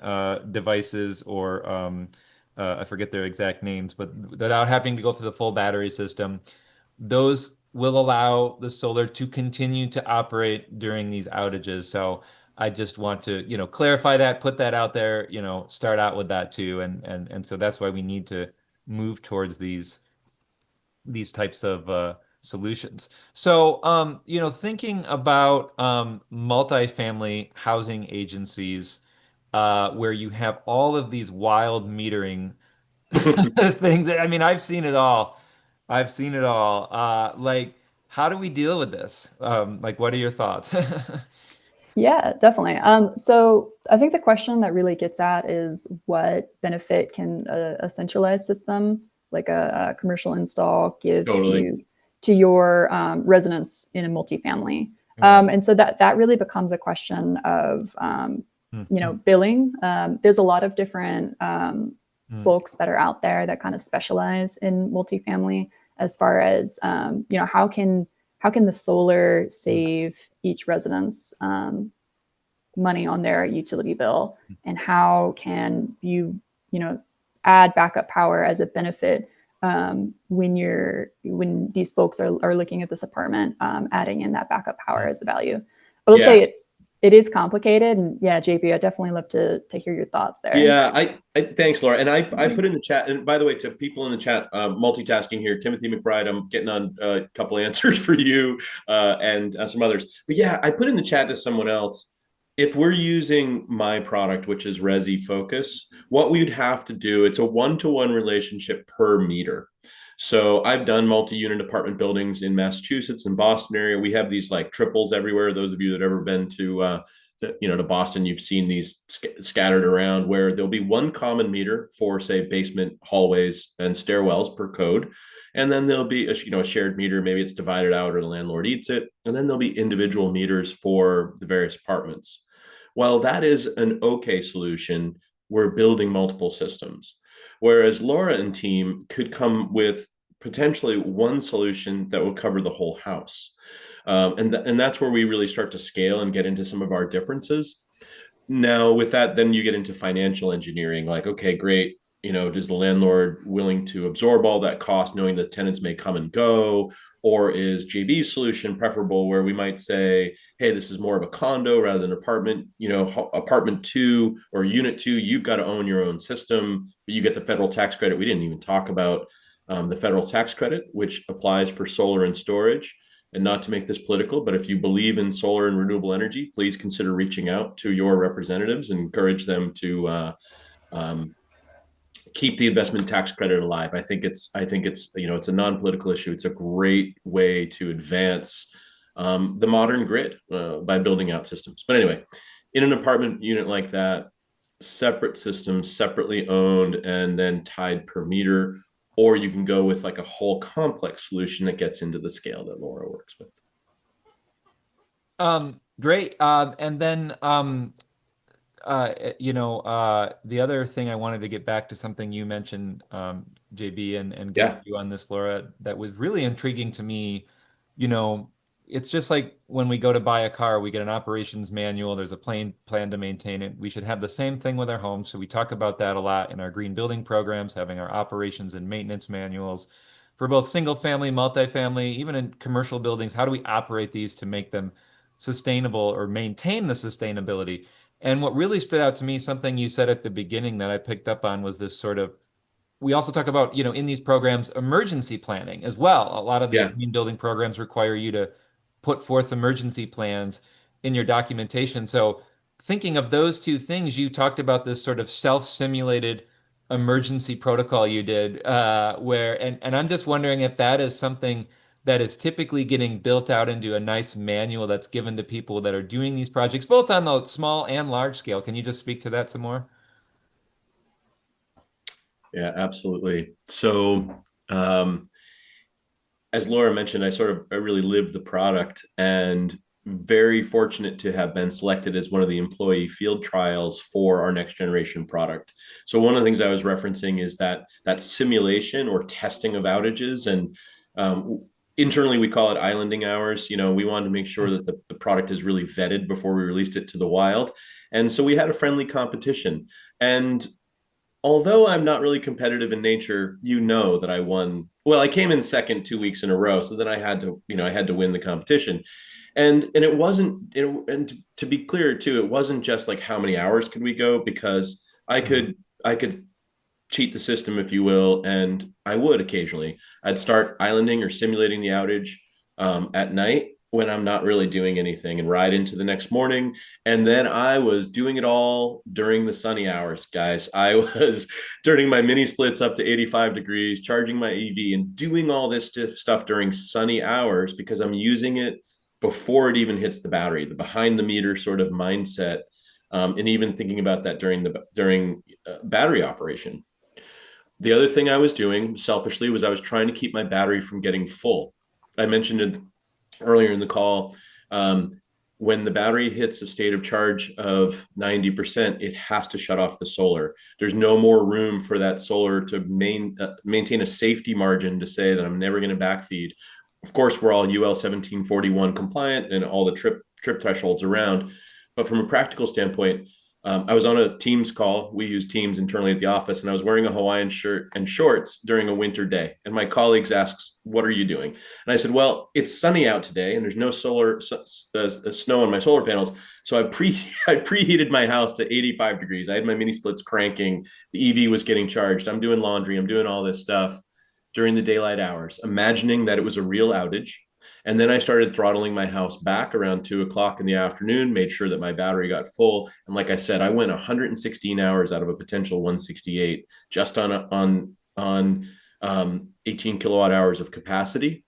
devices, or I forget their exact names, but without having to go through the full battery system, those will allow the solar to continue to operate during these outages. So I just want to, clarify that, put that out there, start out with that too. And so that's why we need to move towards these types of solutions. So, thinking about multifamily housing agencies, where you have all of these wild metering things. I mean, I've seen it all. I've seen it all. Like, how do we deal with this? Like, what are your thoughts? Yeah, definitely. So I think the question that really gets at is what benefit can a centralized system like a commercial install give Totally. to your residents in a multifamily? And so that really becomes a question of billing. There's a lot of different folks that are out there that kind of specialize in multifamily as far as how can the solar save each residence money on their utility bill, and how can you add backup power as a benefit when these folks are looking at this apartment, adding in that backup power as a value. I will say it is complicated, and yeah, JP, I'd definitely love to hear your thoughts there. Yeah, I thanks, Laura. And I put in the chat, and by the way, to people in the chat, multitasking here, Timothy McBride, I'm getting on a couple answers for you and some others. But yeah, I put in the chat to someone else, if we're using my product, which is Resi Focus, what we'd have to do, it's a one-to-one relationship per meter. So I've done multi-unit apartment buildings in Massachusetts and Boston area. We have these like triples everywhere. Those of you that have ever been to Boston, you've seen these scattered around, where there'll be one common meter for, say, basement, hallways, and stairwells per code. And then there'll be a shared meter. Maybe it's divided out or the landlord eats it. And then there'll be individual meters for the various apartments. While that is an okay solution, we're building multiple systems. Whereas Laura and team could come with potentially one solution that will cover the whole house. And that's where we really start to scale and get into some of our differences. Now, with that, then you get into financial engineering. Like, okay, great. Does the landlord willing to absorb all that cost, knowing that tenants may come and go? Or is JB's solution preferable, where we might say, hey, this is more of a condo rather than apartment, apartment two or unit two, you've got to own your own system, but you get the federal tax credit. We didn't even talk about the federal tax credit, which applies for solar and storage. And not to make this political, but if you believe in solar and renewable energy, please consider reaching out to your representatives and encourage them to um, keep the investment tax credit alive. I think it's it's a non-political issue. It's a great way to advance the modern grid by building out systems. But anyway, in an apartment unit like that, separate systems, separately owned, and then tied per meter. Or you can go with like a whole complex solution that gets into the scale that Laura works with. Great. And then the other thing I wanted to get back to something you mentioned, JB, and get Yeah. to you on this, Laura, that was really intriguing to me. You know, it's just like when we go to buy a car, we get an operations manual, there's a plan to maintain it. We should have the same thing with our homes. So we talk about that a lot in our green building programs, having our operations and maintenance manuals for both single family, multifamily, even in commercial buildings. How do we operate these to make them sustainable or maintain the sustainability? And what really stood out to me, something you said at the beginning that I picked up on, was this sort of, we also talk about, in these programs, emergency planning as well. A lot of the Yeah. green building programs require you to put forth emergency plans in your documentation. So thinking of those two things, you talked about this sort of self-simulated emergency protocol you did, and I'm just wondering if that is something that is typically getting built out into a nice manual that's given to people that are doing these projects, both on the small and large scale. Can you just speak to that some more? Yeah, absolutely. So, as Laura mentioned, I really live the product, and very fortunate to have been selected as one of the employee field trials for our next generation product. So one of the things I was referencing is that simulation or testing of outages, and internally we call it islanding hours. We wanted to make sure that the product is really vetted before we released it to the wild. And so we had a friendly competition. And although I'm not really competitive in nature, that I won. Well, I came in second 2 weeks in a row, so then I had to win the competition. And it wasn't, and to be clear too, it wasn't just like how many hours could we go, because I could cheat the system, if you will, and I would occasionally. I'd start islanding or simulating the outage at night when I'm not really doing anything, and ride into the next morning. And then I was doing it all during the sunny hours, guys. I was turning my mini splits up to 85 degrees, charging my EV, and doing all this stuff during sunny hours because I'm using it before it even hits the battery, the behind the meter sort of mindset. And even thinking about that during battery operation. The other thing I was doing selfishly was I was trying to keep my battery from getting full. I mentioned it earlier in the call. When the battery hits a state of charge of 90%, it has to shut off the solar. There's no more room for that solar to maintain a safety margin to say that I'm never going to backfeed. Of course, we're all UL 1741 compliant and all the trip thresholds around. But from a practical standpoint, I was on a Teams call. We use Teams internally at the office, and I was wearing a Hawaiian shirt and shorts during a winter day. And my colleagues asked, "What are you doing?" And I said, "Well, it's sunny out today, and there's no snow on my solar panels. So I preheated my house to 85 degrees. I had my mini splits cranking. The EV was getting charged. I'm doing laundry. I'm doing all this stuff during the daylight hours, imagining that it was a real outage. And then I started throttling my house back around 2 o'clock in the afternoon, made sure that my battery got full. And like I said, I went 116 hours out of a potential 168 just on 18 kilowatt hours of capacity.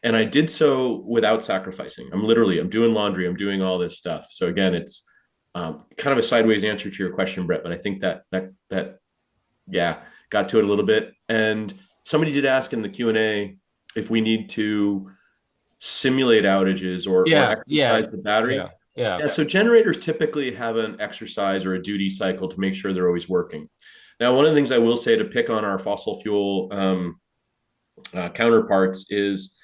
And I did so without sacrificing. I'm doing laundry. I'm doing all this stuff. So again, it's kind of a sideways answer to your question, Brett, but I think yeah, got to it a little bit. And somebody did ask in the Q&A if we need to simulate outages or Yeah, exercise the battery. yeah. So generators typically have an exercise or a duty cycle to make sure they're always working. Now, one of the things I will say to pick on our fossil fuel counterparts is,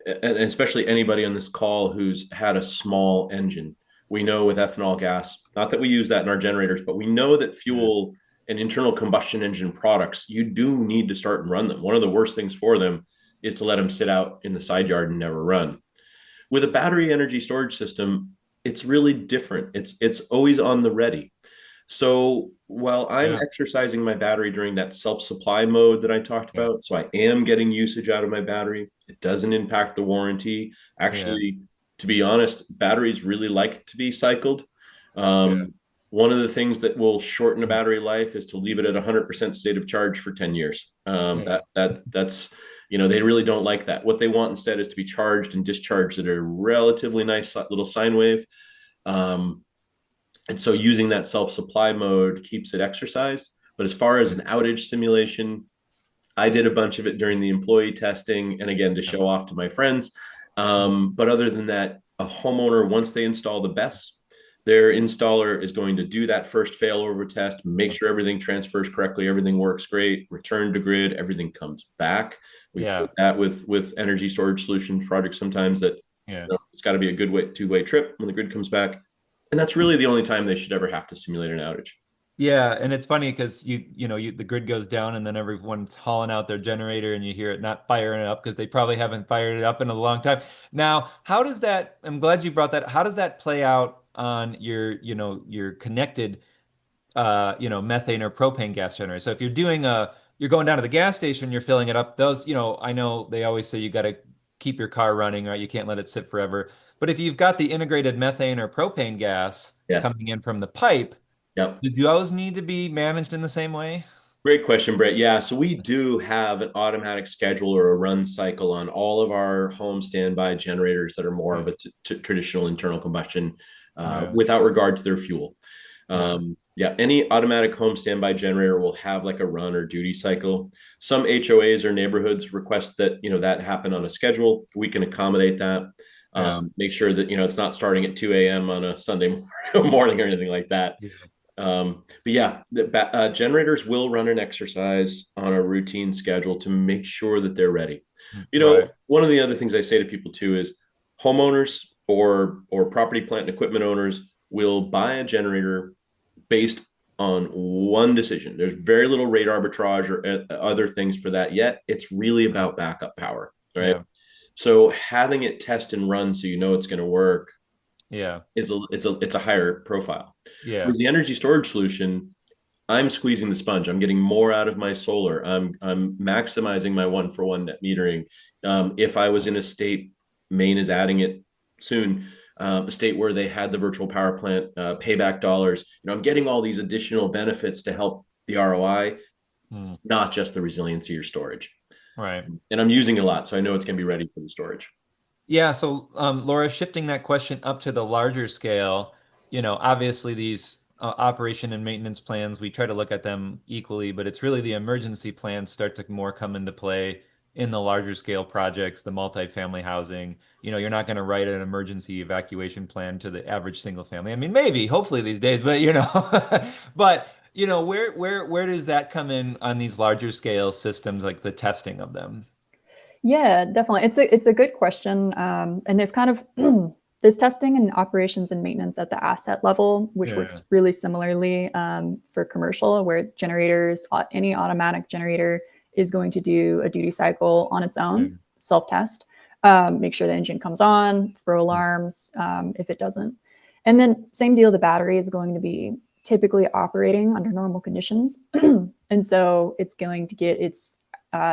and especially anybody on this call who's had a small engine, We know with ethanol gas, not that we use that in our generators, but we know that fuel and internal combustion engine products, you do need to start and run them. One of the worst things for them is to let them sit out in the side yard and never run. With a battery energy storage system, it's really different. It's always on the ready. So while I'm Yeah. exercising my battery during that self-supply mode that I talked Yeah. about, so I am getting usage out of my battery, it doesn't impact the warranty. Yeah. Actually, to be honest, batteries really like to be cycled. Yeah. One of the things that will shorten a battery life is to leave it at 100% state of charge for 10 years. Yeah. That's they really don't like that. What they want instead is to be charged and discharged at a relatively nice little sine wave. Um, and so using that self-supply mode keeps it exercised. But as far as an outage simulation, I did a bunch of it during the employee testing and again to Yeah. show off to my friends. But other than that, a homeowner, once they install the BESS, their installer is going to do that first failover test, make sure everything transfers correctly, everything works great, return to grid, everything comes back. We've Yeah. heard that with energy storage solution projects sometimes that Yeah. it's got to be a good two-way trip when the grid comes back. And that's really the only time they should ever have to simulate an outage. Yeah, and it's funny because the grid goes down and then everyone's hauling out their generator and you hear it not firing up because they probably haven't fired it up in a long time. Now, how does that, I'm glad you brought that. How does that play out on your connected methane or propane gas generator? So if you're going down to the gas station, you're filling it up, those, I know they always say you got to keep your car running, right? You can't let it sit forever. But if you've got the integrated methane or propane gas Yes. coming in from the pipe, Yep. do those need to be managed in the same way? Great question, Brett. Yeah, so we do have an automatic schedule or a run cycle on all of our home standby generators that are more of Yeah. a traditional internal combustion Yeah. without regard to their fuel. Yeah. Yeah, any automatic home standby generator will have like a run or duty cycle. Some HOAs or neighborhoods request that that happen on a schedule. We can accommodate that. Yeah. Make sure that it's not starting at 2 a.m. on a Sunday morning or anything like that. Yeah. But yeah, the generators will run an exercise on a routine schedule to make sure that they're ready. Right. One of the other things I say to people too is homeowners or property, plant, and equipment owners will buy a generator based on one decision. There's very little rate arbitrage or other things for that yet. It's really about backup power, right? Yeah. So having it test and run so it's going to work Yeah. it's a higher profile. Yeah. Whereas the energy storage solution, I'm squeezing the sponge. I'm getting more out of my solar. I'm maximizing my 1-for-1 net metering. If I was in a state, Maine is adding it soon, a state where they had the virtual power plant payback dollars. I'm getting all these additional benefits to help the ROI, Hmm. not just the resiliency or storage. Right. And I'm using it a lot, so I know it's going to be ready for the storage. Yeah, so Laura, shifting that question up to the larger scale, obviously these operation and maintenance plans, we try to look at them equally, but it's really the emergency plans start to more come into play in the larger scale projects, the multifamily housing. You're not going to write an emergency evacuation plan to the average single family. I mean, maybe, hopefully these days, but but where does that come in on these larger scale systems, like the testing of them? Yeah, definitely. It's a good question. And there's kind of there's testing and operations and maintenance at the asset level, which Yeah. works really similarly for commercial, where generators, any automatic generator is going to do a duty cycle on its Yeah. own, self-test, make sure the engine comes on, throw alarms if it doesn't. And then same deal, the battery is going to be typically operating under normal conditions. And so it's going to get its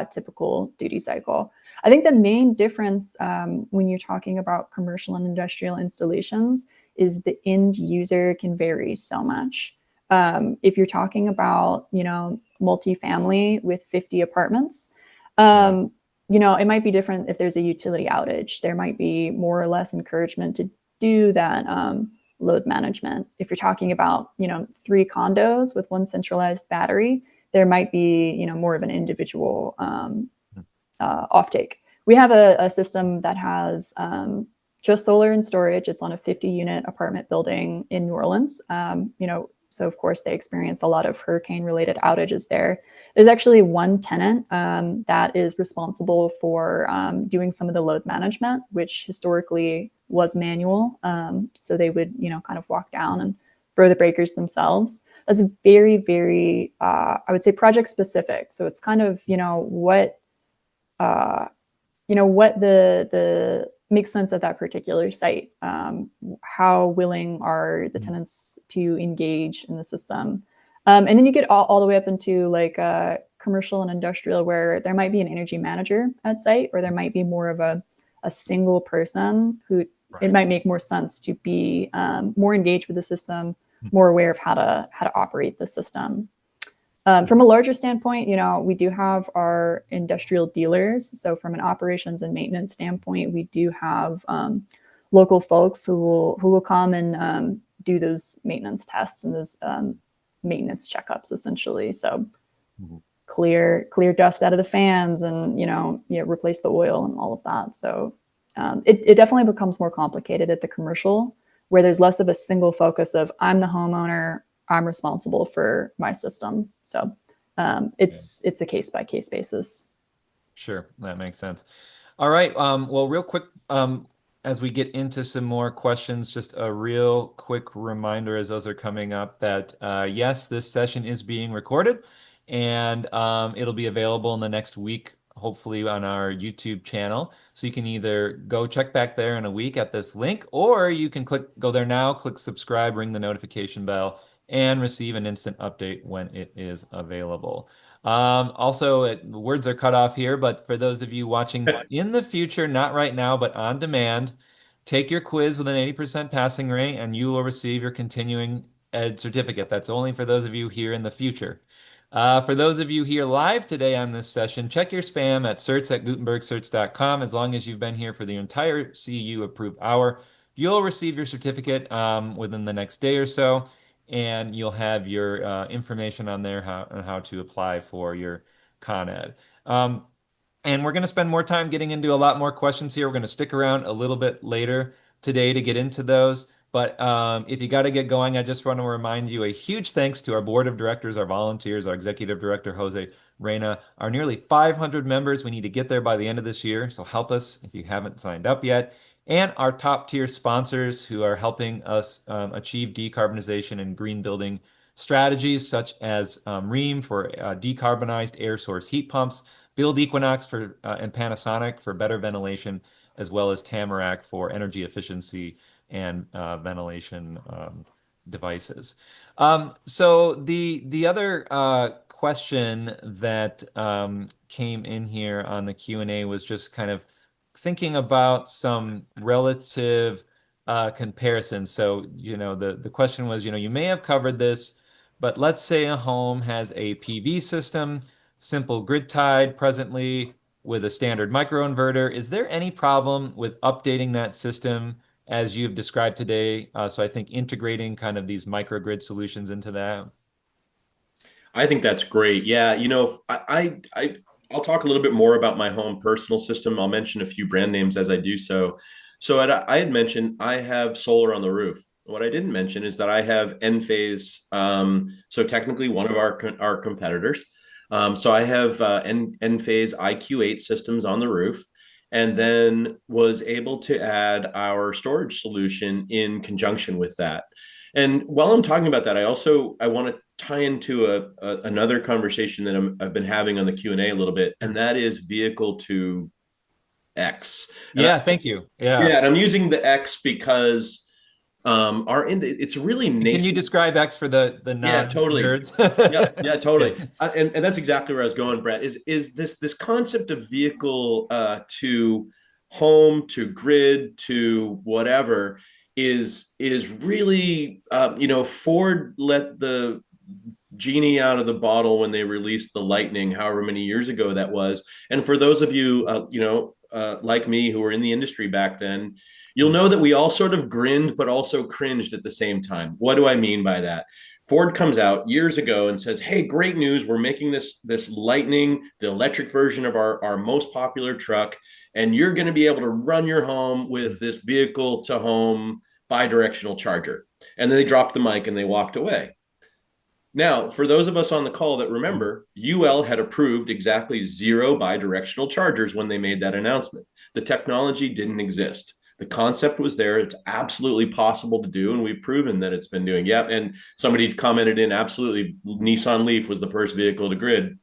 typical duty cycle. I think the main difference when you're talking about commercial and industrial installations is the end user can vary so much. If you're talking about, multifamily with 50 apartments, it might be different if there's a utility outage. There might be more or less encouragement to do that load management. If you're talking about, 3 condos with one centralized battery, there might be, more of an individual offtake. We have a system that has just solar and storage. It's on a 50-unit apartment building in New Orleans. So of course they experience a lot of hurricane-related outages there. There's actually one tenant that is responsible for doing some of the load management, which historically was manual. So they would, kind of walk down and throw the breakers themselves. That's very, very, I would say project specific. So it's kind of, what the makes sense at that particular site. How willing are the tenants to engage in the system? And then you get all the way up into like commercial and industrial, where there might be an energy manager at site, or there might be more of a single person who it might make more sense to be more engaged with the system, more aware of how to operate the system. From a larger standpoint, we do have our industrial dealers. So from an operations and maintenance standpoint, we do have local folks who will come and do those maintenance tests and those maintenance checkups, essentially. So clear dust out of the fans, and replace the oil and all of that. So it definitely becomes more complicated at the commercial, where there's less of a single focus of I'm the homeowner, I'm responsible for my system. So it's a case by case basis. Sure, that makes sense. All right. Well, real quick, as we get into some more questions, just a real quick reminder as those are coming up that yes, this session is being recorded, and it'll be available in the next week, hopefully on our YouTube channel. So you can either go check back there in a week at this link, or you can go there now, click subscribe, ring the notification bell, and receive an instant update when it is available. Also, words are cut off here, but for those of you watching in the future, not right now, but on demand, take your quiz with an 80% passing rate, and you will receive your continuing ed certificate. That's only for those of you here in the future. For those of you here live today on this session, check your spam at certs@gutenbergcerts.com. As long as you've been here for the entire CEU approved hour, you'll receive your certificate within the next day or so, and you'll have your information on there on how to apply for your Con Ed. And we're going to spend more time getting into a lot more questions here. We're going to stick around a little bit later today to get into those. But if you got to get going, I just want to remind you a huge thanks to our board of directors, our volunteers, our executive director, Jose Reyna, our nearly 500 members. We need to get there by the end of this year. So help us if you haven't signed up yet. And our top tier sponsors who are helping us achieve decarbonization and green building strategies, such as Rheem for decarbonized air source heat pumps, Build Equinox and Panasonic for better ventilation, as well as Tamarack for energy efficiency and ventilation devices. So the other question that came in here on the Q&A was just kind of thinking about some relative comparisons. So, the question was, you may have covered this, but let's say a home has a PV system, simple grid tied presently with a standard microinverter. Is there any problem with updating that system as you've described today? So I think integrating kind of these microgrid solutions into that. I think that's great. Yeah, I'll talk a little bit more about my home personal system. I'll mention a few brand names as I do so. So I had mentioned I have solar on the roof. What I didn't mention is that I have Enphase. So technically one of our competitors. So I have Enphase IQ8 systems on the roof, and then was able to add our storage solution in conjunction with that. And while I'm talking about that, I want to tie into another conversation that I've been having on the Q&A a little bit, and that is vehicle to X. Thank you. Yeah, and I'm using the X because it's really nascent. Can you describe X for the totally nerds? yeah, totally. And that's exactly where I was going, Brett. Is this concept of vehicle to home, to grid, to whatever is really Ford let the genie out of the bottle when they released the Lightning, however many years ago that was. And for those of you like me who were in the industry back then, you'll know that we all sort of grinned but also cringed at the same time. What do I mean by that? Ford comes out years ago and says, hey, great news, we're making this Lightning, the electric version of our most popular truck, and you're going to be able to run your home with this vehicle to home bi-directional charger. And then they dropped the mic and they walked away. Now, for those of us on the call that remember, UL had approved exactly 0 bi-directional chargers when they made that announcement. The technology didn't exist. The concept was there. It's absolutely possible to do, and we've proven that it's been doing. Yeah, and somebody commented in absolutely Nissan Leaf was the first vehicle to grid.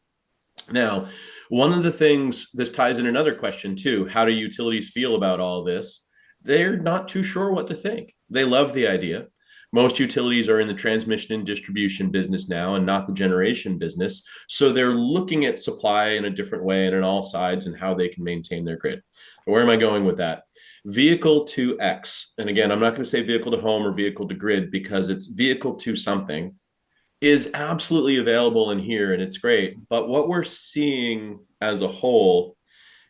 Now, one of the things, this ties in another question too. How do utilities feel about all this? They're not too sure what to think. They love the idea. Most utilities are in the transmission and distribution business now and not the generation business. So they're looking at supply in a different way and in all sides and how they can maintain their grid. But where am I going with that? Vehicle to X. And again, I'm not going to say vehicle to home or vehicle to grid because it's vehicle to something is absolutely available in here and it's great. But what we're seeing as a whole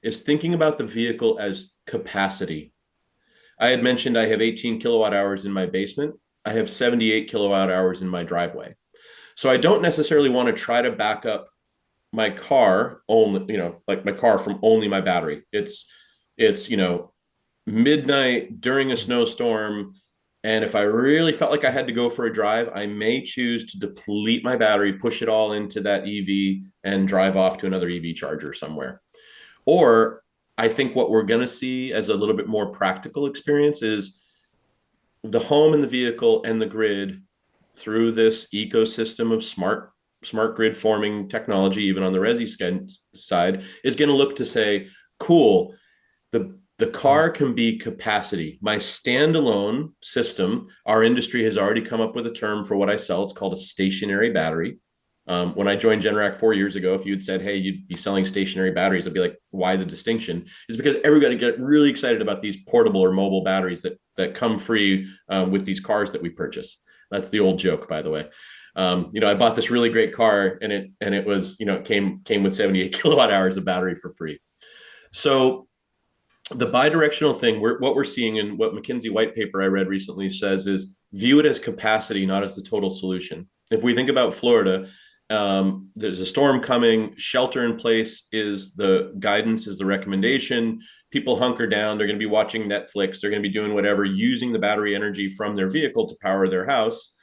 is thinking about the vehicle as capacity. I had mentioned I have 18 kilowatt hours in my basement. I have 78 kilowatt hours in my driveway. So I don't necessarily want to try to back up my car only, like my car from only my battery. It's midnight during a snowstorm. And if I really felt like I had to go for a drive, I may choose to deplete my battery, push it all into that EV and drive off to another EV charger somewhere. Or I think what we're going to see as a little bit more practical experience is the home and the vehicle and the grid through this ecosystem of smart grid forming technology, even on the resi side, is going to look to say, cool, the car can be capacity. My standalone system, our industry has already come up with a term for what I sell. It's called a stationary battery. When I joined Generac 4 years ago, if you had said, hey, you'd be selling stationary batteries, I'd be like, why the distinction? It's because everybody get really excited about these portable or mobile batteries that come free with these cars that we purchase. That's the old joke, by the way. I bought this really great car and it was, it came with 78 kilowatt hours of battery for free. So the bidirectional thing, what we're seeing and what McKinsey white paper I read recently says is view it as capacity, not as the total solution. If we think about Florida, there's a storm coming, shelter in place is the guidance, is the recommendation. People hunker down, they're going to be watching Netflix, they're going to be doing whatever, using the battery energy from their vehicle to power their house.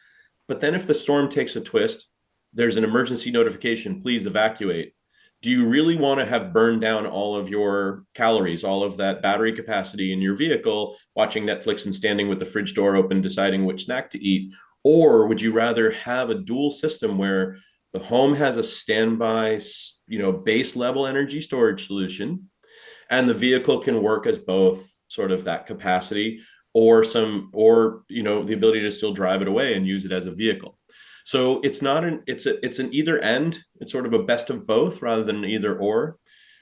But then if the storm takes a twist, there's an emergency notification, please evacuate. Do you really want to have burned down all of your calories, all of that battery capacity in your vehicle, watching Netflix and standing with the fridge door open, deciding which snack to eat? Or would you rather have a dual system where the home has a standby, base level energy storage solution, and the vehicle can work as both sort of that capacity or the ability to still drive it away and use it as a vehicle? So it's an either end. It's sort of a best of both rather than an either or.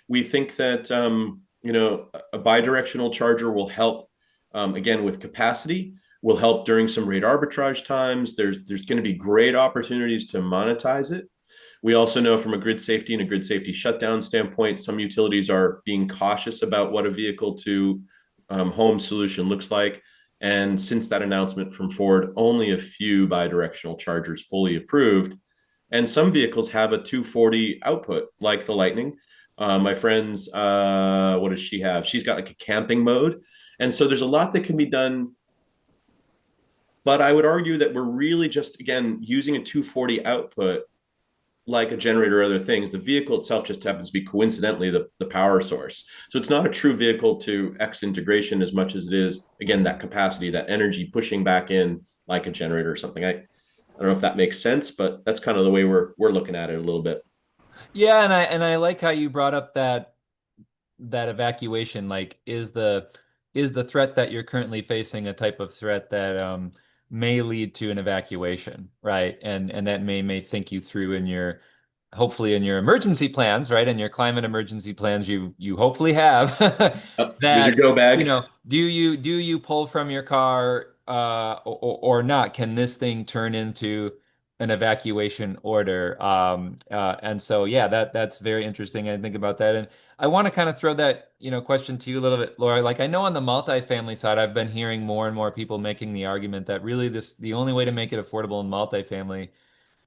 We think that a bidirectional charger will help again with capacity, will help during some rate arbitrage times. There's going to be great opportunities to monetize it. We also know from a grid safety and a grid safety shutdown standpoint, some utilities are being cautious about what a vehicle to home solution looks like. And since that announcement from Ford, only a few bidirectional chargers fully approved. And some vehicles have a 240 output, like the Lightning. My friend's, what does she have? She's got like a camping mode. And so there's a lot that can be done. But I would argue that we're really just, again, using a 240 output like a generator or other things. The vehicle itself just happens to be coincidentally the power source. So it's not a true vehicle to X integration as much as it is, again, that capacity, that energy pushing back in like a generator or something. I don't know if that makes sense, but that's kind of the way we're looking at it a little bit. Yeah, and I like how you brought up that evacuation. Like, is the threat that you're currently facing a type of threat that may lead to an evacuation, right? And that may think you through in your hopefully in your emergency plans, right? In your climate emergency plans, you hopefully have With your that, go bag. do you pull from your car or not? Can this thing turn into an evacuation order? And so yeah, that's very interesting. I think about that. And I want to kind of throw that, question to you a little bit, Laura. Like I know on the multifamily side, I've been hearing more and more people making the argument that really the only way to make it affordable in multifamily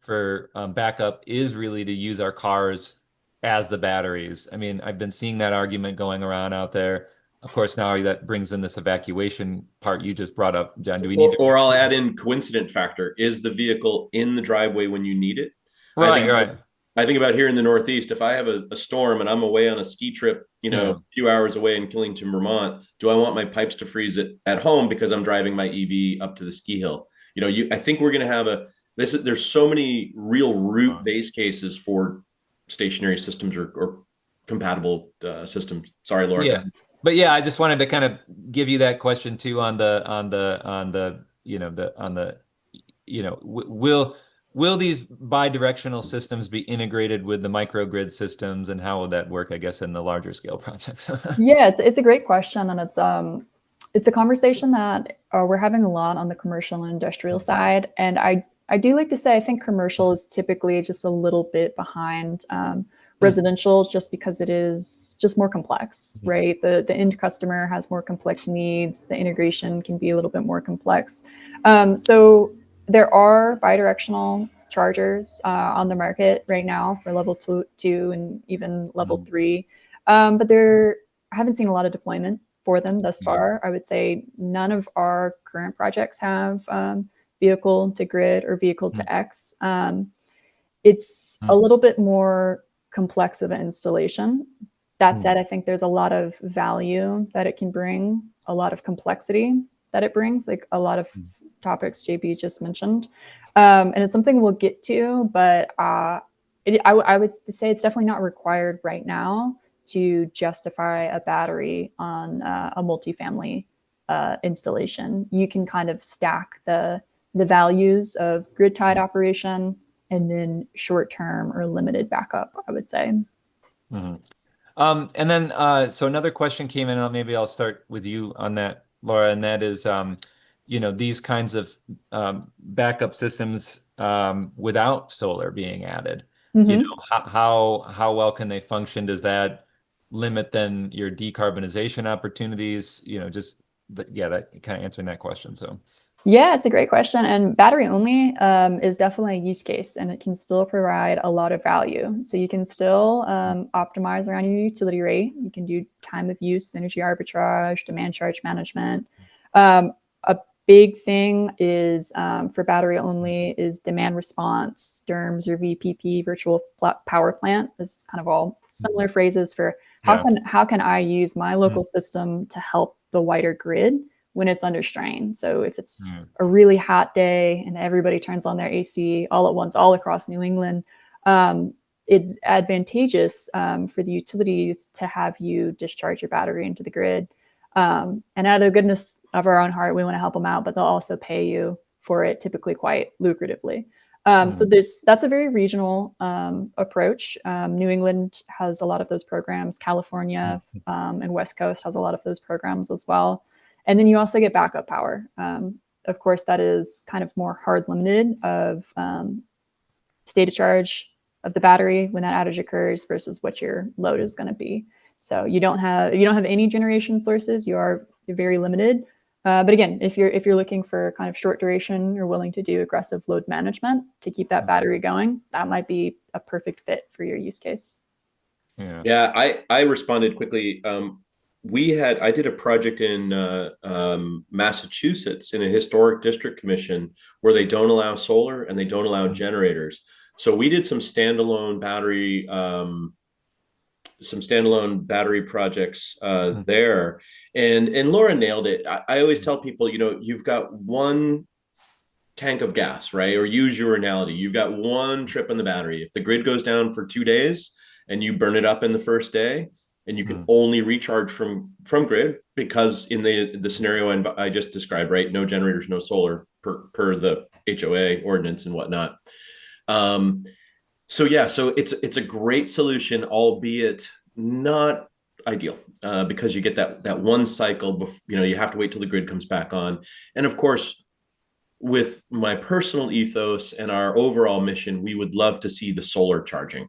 for backup is really to use our cars as the batteries. I mean, I've been seeing that argument going around out there. Of course, now that brings in this evacuation part you just brought up, John. Do we need Or to? I'll add in coincident factor. Is the vehicle in the driveway when you need it? I Right, think right. I think about here in the Northeast, if I have a storm and I'm away on a ski trip, Yeah. a few hours away in Killington, Vermont, do I want my pipes to freeze at home because I'm driving my EV up to the ski hill? I think we're going to have there's so many real root base cases for stationary systems or compatible systems. Sorry, Laura. Yeah. But yeah, I just wanted to kind of give you that question too on the will these bi-directional systems be integrated with the microgrid systems, and how would that work, I guess, in the larger scale projects? Yeah, it's a great question, and it's a conversation that we're having a lot on the commercial and industrial side. And I do like to say I think commercial is typically just a little bit behind residential, just because it is just more complex, right? The end customer has more complex needs. The integration can be a little bit more complex. So there are bidirectional chargers on the market right now for level two and even level three. But I haven't seen a lot of deployment for them thus far. I would say none of our current projects have vehicle to grid or vehicle to X. It's a little bit more complex of an installation. That said, I think there's a lot of value that it can bring, a lot of complexity that it brings, like a lot of topics JB just mentioned. And it's something we'll get to, but I would say it's definitely not required right now to justify a battery on a multifamily installation. You can kind of stack the values of grid tied operation and then short term or limited backup, I would say. And then, so another question came in. Maybe I'll start with you on that, Laura, and that is, these kinds of backup systems without solar being added. How well can they function? Does that limit then your decarbonization opportunities? That kind of answering that question. So. Yeah, it's a great question. And battery only is definitely a use case, and it can still provide a lot of value. So you can still optimize around your utility rate. You can do time of use, energy arbitrage, demand charge management. A big thing is for battery only is demand response, DERMS or VPP, virtual power plant. This is kind of all similar phrases for how can I use my local system to help the wider grid when it's under strain. So if it's a really hot day and everybody turns on their AC all at once, all across New England, it's advantageous for the utilities to have you discharge your battery into the grid. And out of the goodness of our own heart, we want to help them out, but they'll also pay you for it, typically quite lucratively. So that's a very regional approach. New England has a lot of those programs. California and West Coast has a lot of those programs as well. And then you also get backup power. Of course, that is kind of more hard limited of state of charge of the battery when that outage occurs versus what your load is going to be. So you don't have any generation sources. You're very limited. But again, if you're looking for kind of short duration, you're willing to do aggressive load management to keep that battery going, that might be a perfect fit for your use case. Yeah, I responded quickly. I did a project in Massachusetts in a historic district commission where they don't allow solar and they don't allow generators. So we did some standalone battery projects there, and Laura nailed it. I always tell people, you've got one tank of gas, right? Or use your analogy. You've got one trip on the battery. If the grid goes down for 2 days and you burn it up in the first day, and you can only recharge from grid, because in the scenario I just described, right? No generators, no solar per the HOA ordinance and whatnot. So it's a great solution, albeit not ideal, because you get that one cycle. You have to wait till the grid comes back on, and of course, with my personal ethos and our overall mission, we would love to see the solar charging.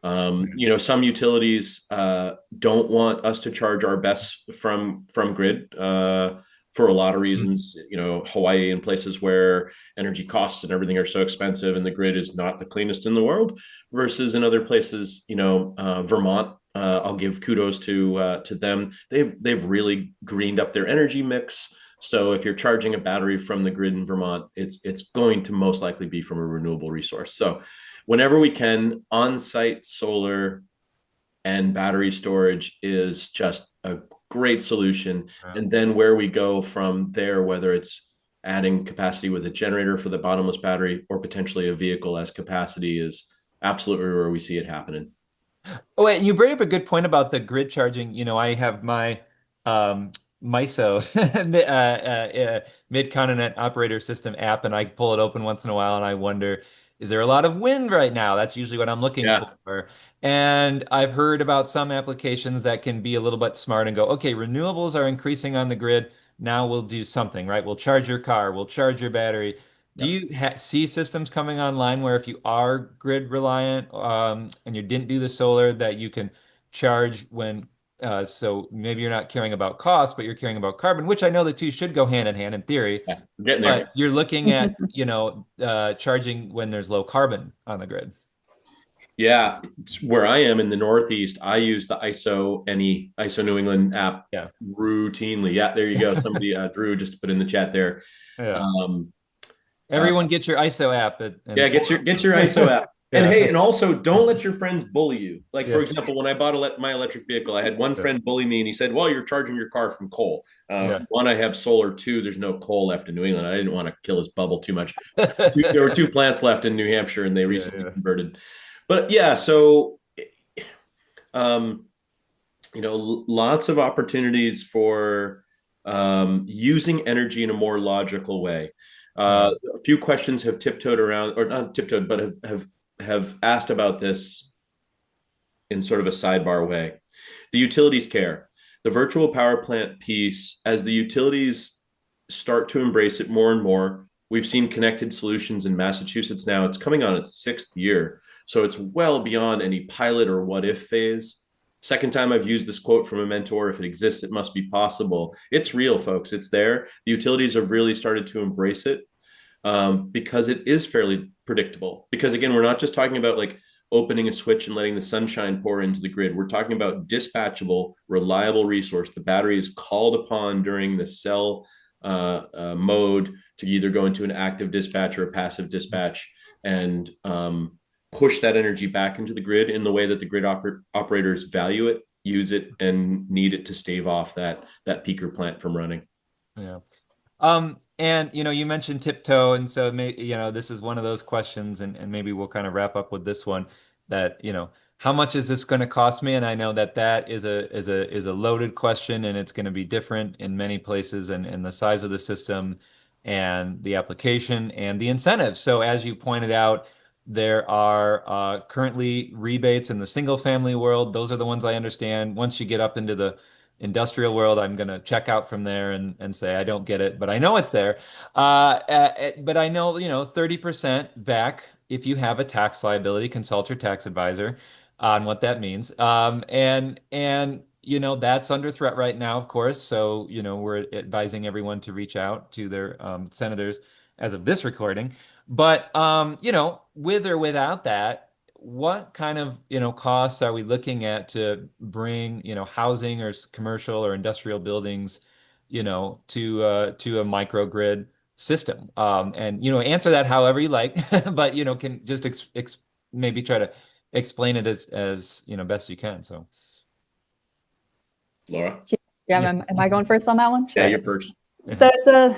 Some utilities don't want us to charge our BESS from grid for a lot of reasons. Hawaii and places where energy costs and everything are so expensive and the grid is not the cleanest in the world, versus in other places, Vermont. I'll give kudos to them. They've really greened up their energy mix. So if you're charging a battery from the grid in Vermont, it's going to most likely be from a renewable resource. So whenever we can, on-site solar and battery storage is just a great solution. And then where we go from there, whether it's adding capacity with a generator for the bottomless battery or potentially a vehicle as capacity, is absolutely where we see it happening. Oh, and you bring up a good point about the grid charging. You know, I have my MISO Mid-Continent Operator System app, and I pull it open once in a while, and I wonder, is there a lot of wind right now? That's usually what I'm looking Yeah. for. And I've heard about some applications that can be a little bit smart and go, okay, renewables are increasing on the grid. Now we'll do something, right? We'll charge your car, we'll charge your battery. Do Yeah. you see systems coming online where if you are grid reliant and you didn't do the solar, that you can charge when, so maybe you're not caring about cost, but you're caring about carbon, which I know the two should go hand in hand in theory, Yeah. We're getting but there. you're looking at, charging when there's low carbon on the grid. Yeah, it's where I am in the Northeast, I use the ISO New England app Yeah. routinely. Yeah, there you go. Somebody, Drew, just put in the chat there. Yeah. Um, uh, Everyone get your ISO app yeah, and get your ISO app. And yeah. hey, and also don't let your friends bully you. Like for Yeah. example, when I bought my electric vehicle, I had one Yeah. friend bully me, and he said, "Well, you're charging your car from coal." Yeah. One, I have solar. Two, there's no coal left in New England. I didn't want to kill his bubble too much. There were two plants left in New Hampshire, and they Yeah. recently Yeah. converted. But yeah, so um, lots of opportunities for using energy in a more logical way. Yeah. A few questions have tiptoed around, or not tiptoed, but have asked about this in sort of a sidebar way. The utilities care. The virtual power plant piece, as the utilities start to embrace it more and more, we've seen connected solutions in Massachusetts now. It's coming on its 6th year. So it's well beyond any pilot or what if phase. Second time I've used this quote from a mentor: if it exists, it must be possible. It's real, folks. It's there. The utilities have really started to embrace it because it is fairly predictable. Because again, we're not just talking about like opening a switch and letting the sunshine pour into the grid. We're talking about dispatchable, reliable resource. The battery is called upon during the cell mode to either go into an active dispatch or a passive dispatch and push that energy back into the grid in the way that the grid operators value it, use it, and need it to stave off that peaker plant from running. Yeah. And you mentioned tiptoe, and so this is one of those questions, and maybe we'll kind of wrap up with this one that, how much is this going to cost me? And I know that is a loaded question, and it's going to be different in many places, and the size of the system and the application and the incentives. So as you pointed out, there are currently rebates in the single family world. Those are the ones I understand. Once you get up into the industrial world, I'm going to check out from there and say, I don't get it, but I know it's there. But I know, 30% back if you have a tax liability, consult your tax advisor on what that means. That's under threat right now, of course. So, we're advising everyone to reach out to their senators as of this recording. But, with or without that, what kind of, costs are we looking at to bring, housing or commercial or industrial buildings, to a microgrid system? And, answer that however you like, but, can just maybe try to explain it as best you can. So, Laura? Yeah, yeah, am I going first on that one? Yeah, Sure. you're first. So it's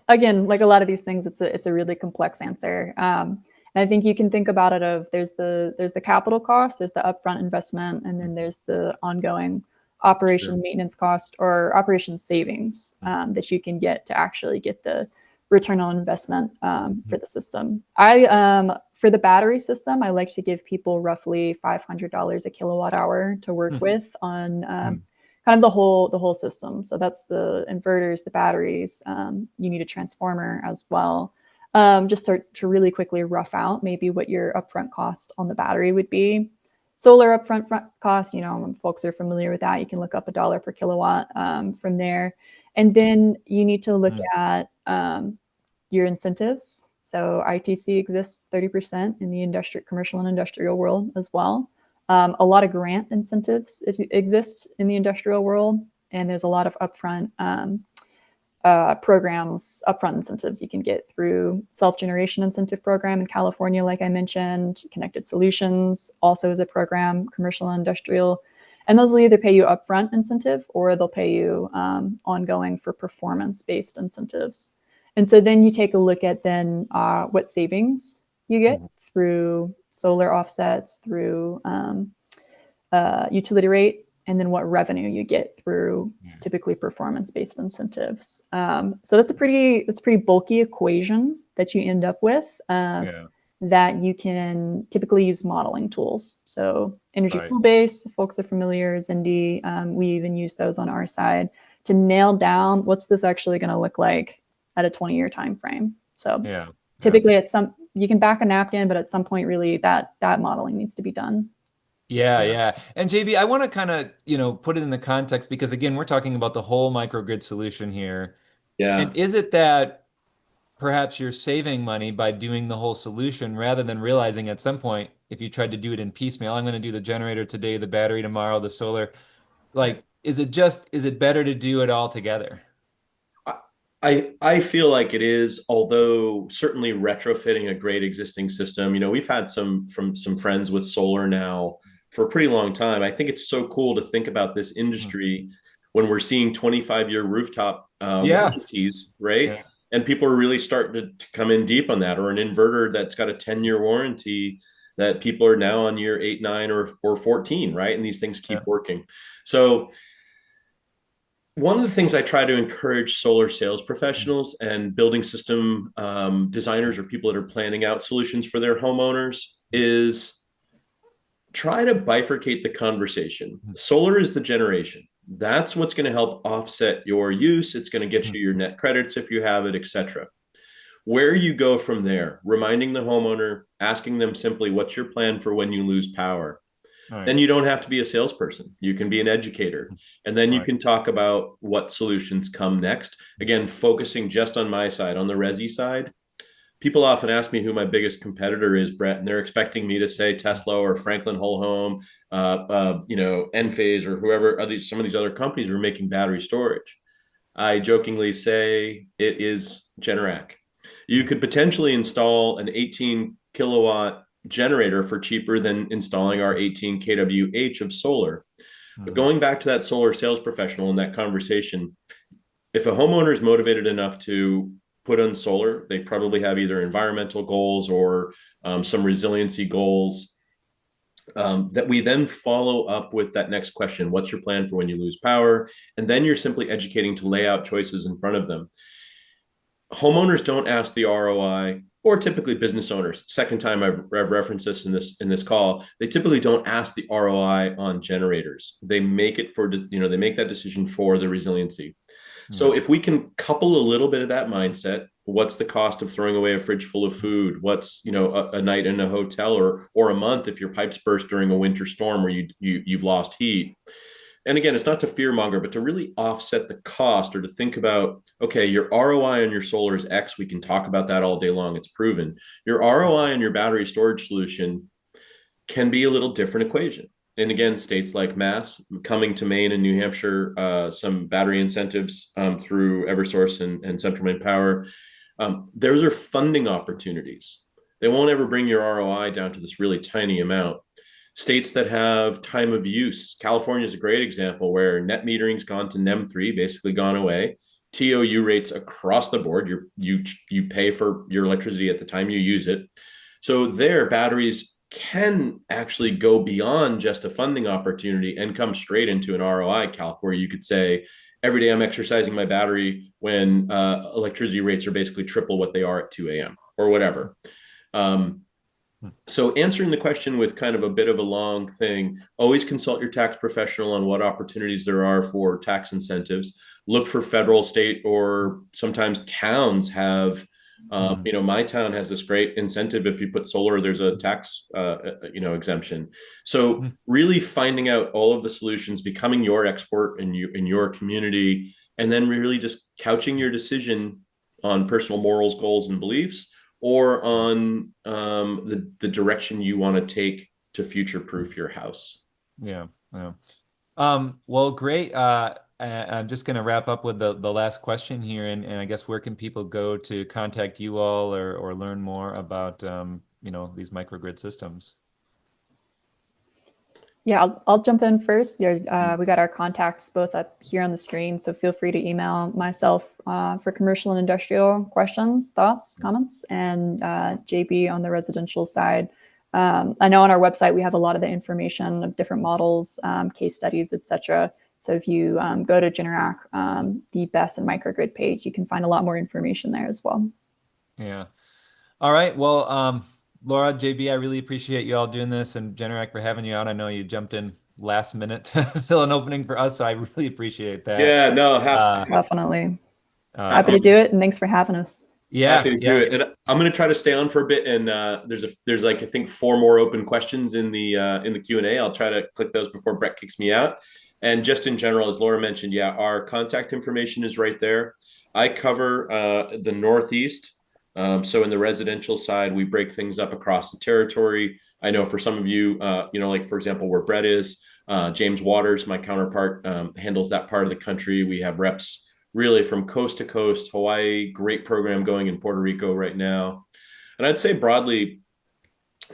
again, like a lot of these things, it's a really complex answer. And I think you can think about it of there's the capital cost, there's the upfront investment, and then there's the ongoing operation Sure. maintenance cost or operation savings that you can get to actually get the return on investment for the system. For the battery system, I like to give people roughly $500 a kilowatt hour to work with on kind of the whole system. So that's the inverters, the batteries. You need a transformer as well. Just to really quickly rough out maybe what your upfront cost on the battery would be. Solar upfront cost, when folks are familiar with that, you can look up $1 per kilowatt from there. And then you need to look at your incentives. So ITC exists 30% in the commercial and industrial world as well. A lot of grant incentives exist in the industrial world, and there's a lot of upfront programs, upfront incentives you can get through self-generation incentive program in California, like I mentioned. Connected Solutions also is a program, commercial and industrial. And those will either pay you upfront incentive or they'll pay you ongoing for performance-based incentives. And so then you take a look at then what savings you get through solar offsets, through utility rate, and then what revenue you get through typically performance-based incentives. So that's a pretty bulky equation that you end up with that you can typically use modeling tools. So energy pool base, folks are familiar, Zindi, we even use those on our side to nail down what's this actually going to look like at a 20-year time frame. So typically you can back a napkin, but at some point really that modeling needs to be done. Yeah. And JB, I want to kind of, put it in the context because again, we're talking about the whole microgrid solution here. Yeah. And is it that perhaps you're saving money by doing the whole solution rather than realizing at some point, if you tried to do it in piecemeal, I'm going to do the generator today, the battery tomorrow, the solar, like, is it better to do it all together? I feel like it is, although certainly retrofitting a great existing system, we've had some friends with solar now for a pretty long time. I think it's so cool to think about this industry when we're seeing 25-year rooftop warranties, right? Yeah. And people are really starting to come in deep on that, or an inverter that's got a 10-year warranty that people are now on year 8, 9, or 14, right? And these things keep working. So one of the things I try to encourage solar sales professionals and building system designers or people that are planning out solutions for their homeowners is try to bifurcate the conversation. Solar is the generation. That's what's going to help offset your use. It's going to get you your net credits if you have it, etc. Where you go from there, reminding the homeowner, asking them simply, what's your plan for when you lose power? Then you don't have to be a salesperson. You can be an educator. And then you can talk about what solutions come next. Again, focusing just on my side, on the resi side. People often ask me who my biggest competitor is, Brett, and they're expecting me to say Tesla or Franklin Whole Home, Enphase or whoever, some of these other companies are making battery storage. I jokingly say it is Generac. You could potentially install an 18 kilowatt generator for cheaper than installing our 18 kWh of solar. But going back to that solar sales professional in that conversation, if a homeowner is motivated enough to put on solar, they probably have either environmental goals or some resiliency goals that we then follow up with that next question. What's your plan for when you lose power? And then you're simply educating to lay out choices in front of them. Homeowners don't ask the ROI, or typically business owners. Second time I've referenced this in this call. They typically don't ask the ROI on generators. They make it they make that decision for the resiliency. So if we can couple a little bit of that mindset, what's the cost of throwing away a fridge full of food? What's a night in a hotel or a month if your pipes burst during a winter storm where you've lost heat? And again, it's not to fear monger, but to really offset the cost or to think about, okay, your ROI on your solar is X. We can talk about that all day long. It's proven. Your ROI on your battery storage solution can be a little different equation. And again, states like Mass, coming to Maine and New Hampshire, some battery incentives through Eversource and Central Maine Power. Those are funding opportunities. They won't ever bring your ROI down to this really tiny amount. States that have time of use. California is a great example where net metering's gone to NEM 3, basically gone away. TOU rates across the board. You pay for your electricity at the time you use it. So there, batteries can actually go beyond just a funding opportunity and come straight into an ROI calc where you could say, every day I'm exercising my battery when electricity rates are basically triple what they are at 2 a.m. or whatever. So answering the question with kind of a bit of a long thing, always consult your tax professional on what opportunities there are for tax incentives. Look for federal, state, or sometimes towns have, my town has this great incentive. If you put solar, there's a tax, exemption. So really finding out all of the solutions, becoming your expert in your community, and then really just couching your decision on personal morals, goals, and beliefs, or on the direction you want to take to future-proof your house. Yeah. Well, great. I'm just going to wrap up with the last question here, and I guess where can people go to contact you all or learn more about these microgrid systems? Yeah, I'll jump in first. We got our contacts both up here on the screen, so feel free to email myself for commercial and industrial questions, thoughts, comments, and JB on the residential side. I know on our website we have a lot of the information of different models, case studies, etc. So if you go to Generac, the BESS and microgrid page, you can find a lot more information there as well. Yeah. All right. Well, Laura, JB, I really appreciate you all doing this, and Generac for having you out. I know you jumped in last minute to fill an opening for us, so I really appreciate that. Yeah, no, Definitely. Happy to happy, do it, and thanks for having us. happy Yeah, to do yeah. it. And I'm going to try to stay on for a bit. And there's like I think 4 more open questions in the Q&A. I'll try to click those before Brett kicks me out. And just in general, as Laura mentioned, yeah, our contact information is right there. I cover the Northeast. So in the residential side, we break things up across the territory. I know for some of you, like for example, where Brett is, James Waters, my counterpart, handles that part of the country. We have reps really from coast to coast. Hawaii, great program going in Puerto Rico right now. And I'd say broadly,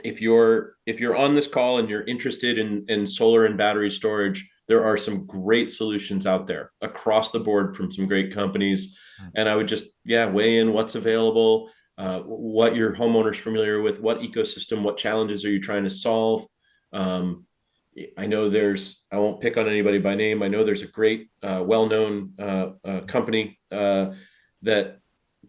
if you're on this call and you're interested in solar and battery storage, there are some great solutions out there across the board from some great companies. And I would just weigh in what's available, what your homeowner's familiar with, what ecosystem, what challenges are you trying to solve. I know I won't pick on anybody by name. I know there's a great, well-known company that,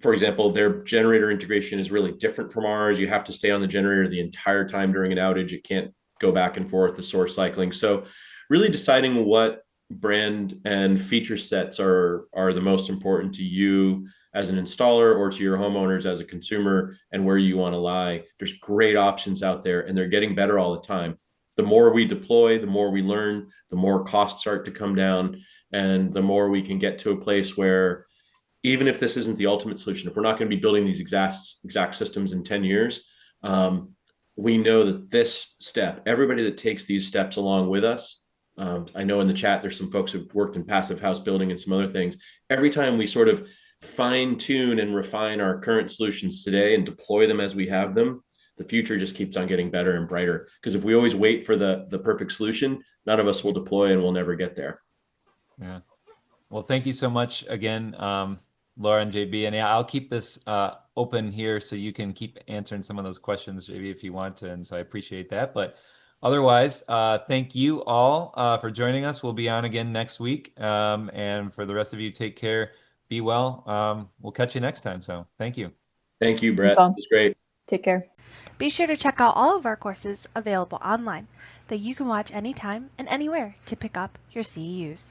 for example, their generator integration is really different from ours. You have to stay on the generator the entire time during an outage. It can't go back and forth, the source cycling. So really deciding what brand and feature sets are the most important to you as an installer or to your homeowners as a consumer, and where you want to lie. There's great options out there, and they're getting better all the time. The more we deploy, the more we learn, the more costs start to come down, and the more we can get to a place where, even if this isn't the ultimate solution, if we're not going to be building these exact systems in 10 years, we know that this step, everybody that takes these steps along with us, I know in the chat there's some folks who've worked in passive house building and some other things. Every time we sort of fine tune and refine our current solutions today and deploy them as we have them, the future just keeps on getting better and brighter. Because if we always wait for the perfect solution, none of us will deploy and we'll never get there. Yeah. Well, thank you so much again, Laura and JB. And yeah, I'll keep this open here so you can keep answering some of those questions, JB, if you want to. And so I appreciate that. But otherwise, thank you all for joining us. We'll be on again next week. And for the rest of you, take care. Be well. We'll catch you next time. So thank you. Thank you, Brett. It was great. Take care. Be sure to check out all of our courses available online that you can watch anytime and anywhere to pick up your CEUs.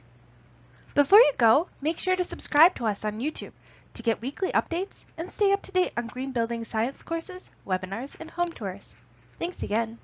Before you go, make sure to subscribe to us on YouTube to get weekly updates and stay up to date on green building science courses, webinars, and home tours. Thanks again.